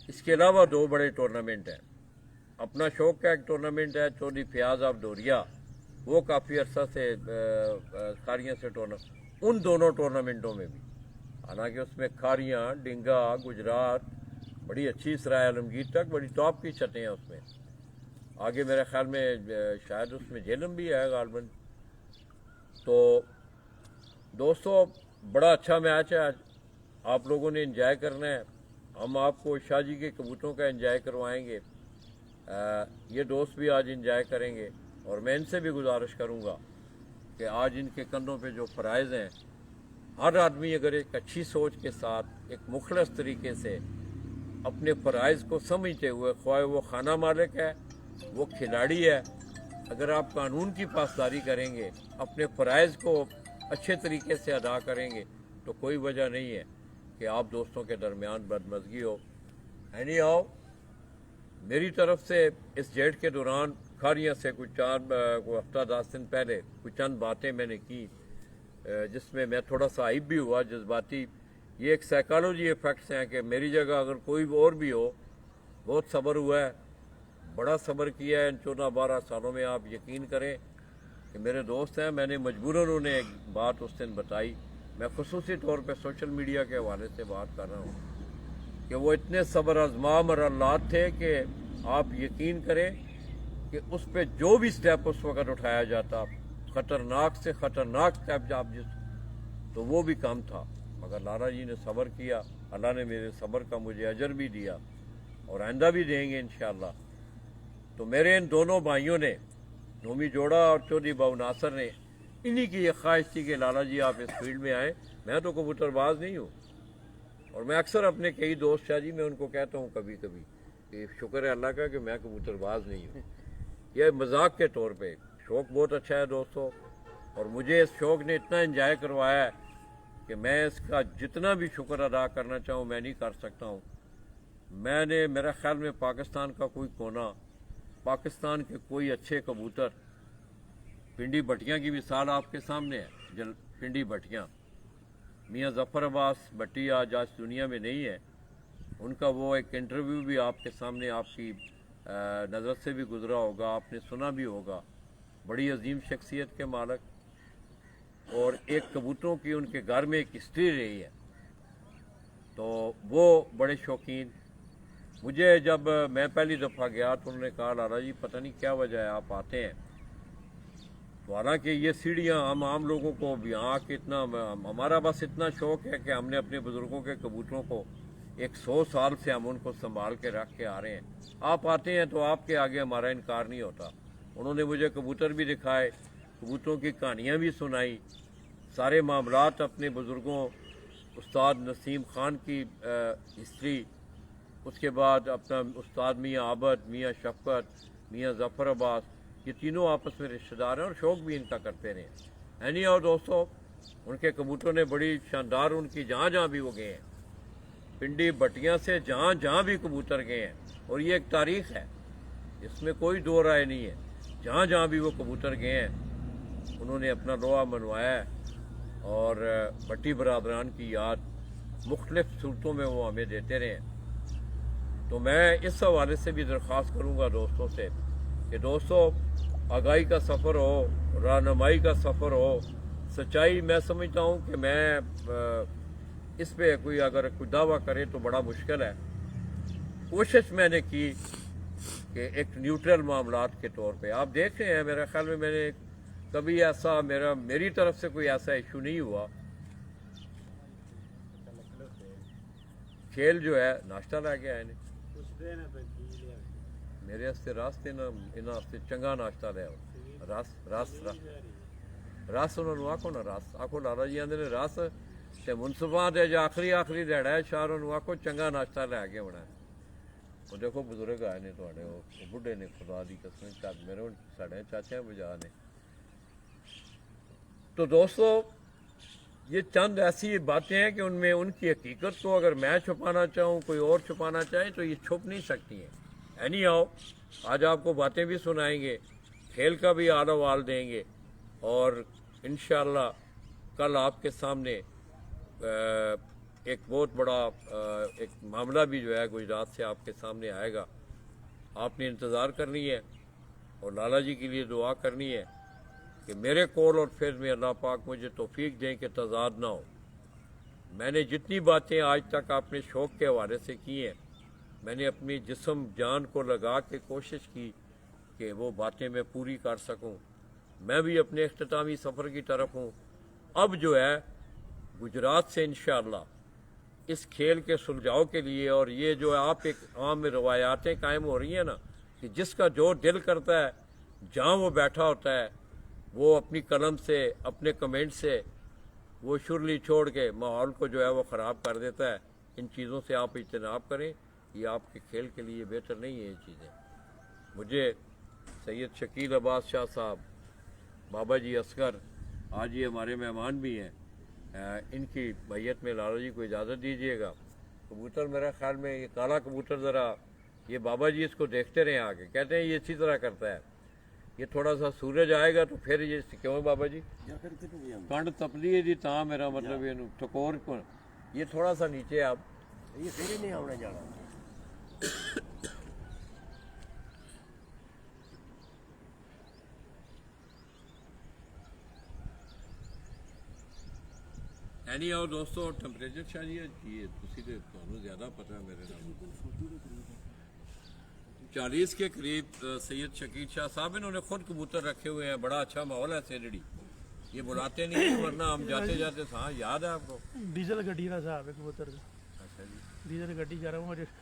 इसके अलावा 2 बड़े टूर्नामेंट हैं। अपना शौक का एक टूर्नामेंट है चौधरी फयाज ऑफ डोरिया, वो काफ़ी अरसा से खारियाँ से टूर्नामेंट, उन दोनों टूर्नामेंटों में भी, हालांकि उसमें खारियाँ, डिंगा, गुजरात, बड़ी अच्छी सराय आलमगीर तक बड़ी टॉप की छतें हैं उसमें। आगे मेरे ख्याल में शायद उसमें झेलम भी है गालबन। तो दोस्तों बड़ा अच्छा मैच है आज, आप लोगों ने एंजॉय करना है। हम आपको शाह जी के कबूतरों का एंजॉय करवाएंगे, ये दोस्त भी आज एंजॉय करेंगे। और मैं इनसे भी गुजारिश करूंगा कि आज इनके कंधों पे जो फ़राइज़ हैं, हर आदमी अगर एक अच्छी सोच के साथ एक मुखलस तरीके से अपने फ़राइज़ को समझते हुए, ख्वाह वो खाना मालिक है, वो खिलाड़ी है, अगर आप कानून की पासदारी करेंगे, अपने फ़राइज़ को अच्छे तरीके से अदा करेंगे, तो कोई वजह नहीं है कि आप दोस्तों के दरमियान बदमज़गी हो। एनी हाउ मेरी तरफ से इस जेठ के दौरान खारियाँ से कुछ हफ्ता 10 दिन पहले कुछ चंद बातें मैंने की, जिसमें मैं थोड़ा सा आइब भी हुआ, जज्बाती। ये एक साइकोलॉजी इफेक्ट्स हैं कि मेरी जगह अगर कोई और भी हो, बहुत सब्र हुआ है, बड़ा सब्र किया है इन 14-12 सालों में। आप यकीन करें कि मेरे दोस्त हैं, मैंने मजबूरन उन्हें एक बात उस दिन बताई। मैं खुसूसी तौर पे सोशल मीडिया के हवाले से बात कर रहा हूँ कि वो इतने सब्र आज़मा मरहलात थे कि आप यकीन करें कि उस पर जो भी स्टेप उस वक़्त उठाया जाता, ख़तरनाक से ख़तरनाक स्टेप आप तो वो भी कम था। मगर लाला जी ने सब्र किया, अल्लाह ने मेरे सब्र का मुझे अजर भी दिया और आइंदा भी देंगे इंशाअल्लाह। तो मेरे इन दोनों भाइयों ने, नोमी जोड़ा और चौधरी बाबू नासर ने, इन्हीं की ये ख्वाहिश थी कि लाला जी आप इस फील्ड में आए। मैं तो कबूतरबाज नहीं हूँ, और मैं अक्सर अपने कई दोस्त शाह जी, मैं उनको कहता हूँ कभी कभी कि शुक्र है अल्लाह का कि मैं कबूतरबाज नहीं हूँ। यह मजाक के तौर पे शौक़ बहुत अच्छा है दोस्तों, और मुझे इस शौक़ ने इतना एंजॉय करवाया है कि मैं इसका जितना भी शुक्र अदा करना चाहूँ मैं नहीं कर सकता हूँ। मैंने, मेरा ख्याल में पाकिस्तान का कोई कोना, पाकिस्तान के कोई अच्छे कबूतर, पिंडी भटिया की मिसाल आपके सामने है, पिंडी भटिया मियाँ ज़फ़र अब्बास भट्टी आज दुनिया में नहीं है। उनका वो एक इंटरव्यू भी आपके सामने आपकी नज़र से भी गुज़रा होगा, आपने सुना भी होगा। बड़ी अजीम शख्सियत के मालक, और एक कबूतरों की उनके घर में एक हिस्ट्री रही है। तो वो बड़े शौकीन। मुझे जब मैं पहली दफ़ा गया तो उन्होंने कहा लाला जी पता नहीं क्या वजह है आप आते हैं। तो हालांकि ये सीढ़ियाँ हम आम लोगों को भी यहाँ के इतना, हमारा बस इतना शौक़ है कि हमने अपने बुज़ुर्गों के कबूतरों को 100 साल से हम उनको संभाल के रख के आ रहे हैं। आप आते हैं तो आपके आगे हमारा इनकार नहीं होता। उन्होंने मुझे कबूतर भी दिखाए, कबूतरों की कहानियाँ भी सुनाई, सारे मामलात अपने बुज़ुर्गों उस्ताद नसीम ख़ान की हिस्ट्री, उसके बाद अपना उस्ताद मियाँ आबद, मियाँ शफ़क़त, मियाँ ज़फ़र अब्बास, ये तीनों आपस में रिश्तेदार हैं और शौक़ भी इनका करते रहे। एनी और दोस्तों, उनके कबूतरों ने बड़ी शानदार, उनकी जहाँ जहाँ भी वो गए हैं, पिंडी भटियाँ से जहाँ जहाँ भी कबूतर गए हैं, और ये एक तारीख़ है, इसमें कोई दो राय नहीं है। जहाँ जहाँ भी वो कबूतर गए हैं उन्होंने अपना लोहा मनवाया है, और भट्टी बरादरान की याद मुख्तलिफ़ सूरतों में वो हमें देते रहे। तो मैं इस हवाले से भी दरख्वास्त करूँगा दोस्तों से कि दोस्तों, आगाही का सफ़र हो, रहनुमाई का सफ़र हो, सच्चाई मैं समझता हूँ कि मैं इस पे कोई अगर कोई दावा करे तो बड़ा मुश्किल है। कोशिश मैंने की कि एक न्यूट्रल मामलात के तौर पे, आप देख रहे हैं, मेरे ख्याल में मैंने कभी ऐसा मेरी तरफ से कोई ऐसा इशू नहीं हुआ। खेल जो है नाश्ता लै के आए ने, मेरे वास्ते रास्ते ना इन्होंने वास्ते चंगा नाश्ता ले आओ। रस रस रस उन्होंने आखो ना, रस आखो लाला जी आंदे ने रस ते मुनसफा दे जो आखिरी दिहाड़ा है शार उन्होंने आखो चंगा नाश्ता लै के आना। वो देखो बजुर्ग आए ने तुहाडे, वो बुढ़े ने, खुदा दी कसम चाच मेरे साढ़े चाचे बजा ने। तो दोस्तों, ये चंद ऐसी बातें हैं कि उनमें उनकी हकीकत को अगर मैं छुपाना चाहूँ, कोई और छुपाना चाहे, तो ये छुप नहीं सकती हैं। एनी आओ, आज आपको बातें भी सुनाएंगे, खेल का भी आला वाल देंगे, और इंशाअल्लाह कल आपके सामने एक बहुत बड़ा एक मामला भी जो है गुजरात से आपके सामने आएगा। आपने इंतज़ार करनी है और लाला जी के लिए दुआ करनी है कि मेरे कौल और फेज़ में अल्लाह पाक मुझे तौफीक दें कि तज़ाद ना हो। मैंने जितनी बातें आज तक अपने शौक़ के हवाले से की हैं, मैंने अपनी जिस्म जान को लगा के कोशिश की कि वो बातें मैं पूरी कर सकूं। मैं भी अपने इख्तितामी सफ़र की तरफ हूं। अब जो है गुजरात से इंशाअल्लाह इस खेल के सुलझाव के लिए, और ये जो आप एक आम रवायातें कायम हो रही हैं ना, कि जिसका जो दिल करता है जहाँ वो बैठा होता है वो अपनी कलम से, अपने कमेंट से वो शुरली छोड़ के माहौल को जो है वो ख़राब कर देता है। इन चीज़ों से आप इज्तनाब करें, ये आपके खेल के लिए बेहतर नहीं है ये चीज़ें। मुझे सैयद शकील अब्बास शाह साहब, बाबा जी असगर, आज ये हमारे मेहमान भी हैं, इनकी मैयत में लाला जी को इजाज़त दीजिएगा। कबूतर मेरा ख्याल में ये काला कबूतर ज़रा, ये बाबा जी इसको देखते रहें आगे, कहते हैं ये इसी तरह करता है। ये थोड़ा सा सूरज आएगा तो फिर ये क्यों है बाबा जी कंड तपदी है जी, ता मेरा मतलब ये ठकोर को, ये थोड़ा सा नीचे आप, ये फिर नहीं आने जाना। ਐਨੀ ਆਓ ਦੋਸਤੋ, ਟੈਂਪਰੇਚਰ चाहिए ये ਤੁਸੀਂ ਤੇ ਤੁਹਾਨੂੰ ज़्यादा पता है मेरे नाल। 40 के करीब सैयद शकील शाह साहब, इन्होंने खुद कबूतर रखे हुए हैं। बड़ा अच्छा माहौल है सेजड़ी, ये बुलाते नहीं हैं, वरना हम जाते जाते, हाँ याद है आपको? डीजल गड्डी का हिसाब है कबूतर का, अच्छा जी, डीजल गड्डी गर्म हो जाए।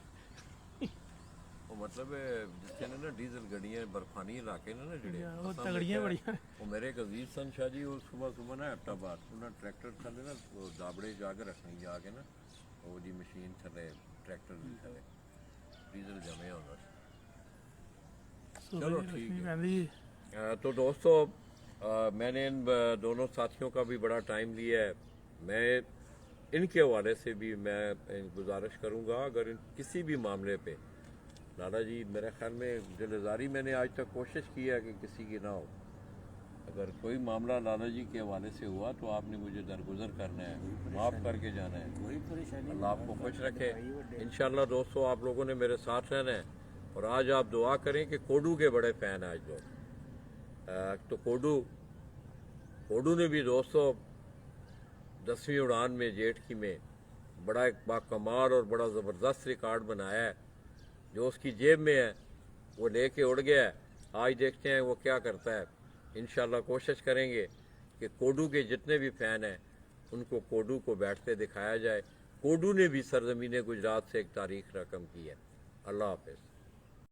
वो मतलब जिसके ना डीजल गड्डियाँ बर्फानी इलाके ने ना जड़े वो तगड़ियां बड़ियां। वो मेरे एक अजीज सन शाह जी, वो सुबह सुबह ना हैप्टाबाद उन्हें ट्रैक्टर थले ना वो दाबड़े जाके रखने जाके ना वो जी मशीन थले ट्रैक्टर भी थले डीजल जमे होना। चलो ठीक है। तो दोस्तों, मैंने इन दोनों साथियों का भी बड़ा टाइम लिया है। मैं इनके हवाले से भी मैं गुजारिश करूँगा, अगर किसी भी मामले पे लाला जी, मेरे ख्याल में दिलजारी मैंने आज तक कोशिश की है कि किसी की ना हो। अगर कोई मामला लाला जी के हवाले से हुआ तो आपने मुझे दरगुजर करना है, माफ़ करके जाना है। अल्लाह आपको खुश रखे। इंशाल्लाह दोस्तों आप लोगों ने मेरे साथ रहना है और आज आप दुआ करें कि कोडू के बड़े फ़ैन हैं आज लोग। तो कोडू ने भी दोस्तों 10वीं उड़ान में जेठ में बड़ा एक बाकमाल और बड़ा ज़बरदस्त रिकॉर्ड बनाया है। जो उसकी जेब में है वो लेके उड़ गया है। आज देखते हैं वो क्या करता है। इंशाल्लाह कोशिश करेंगे कि कोडू के जितने भी फ़ैन हैं उनको कोडू को बैठते दिखाया जाए। कोडू ने भी सरज़मीन गुजरात से एक तारीख़ रकम की है। अल्लाह हाफ़िज़।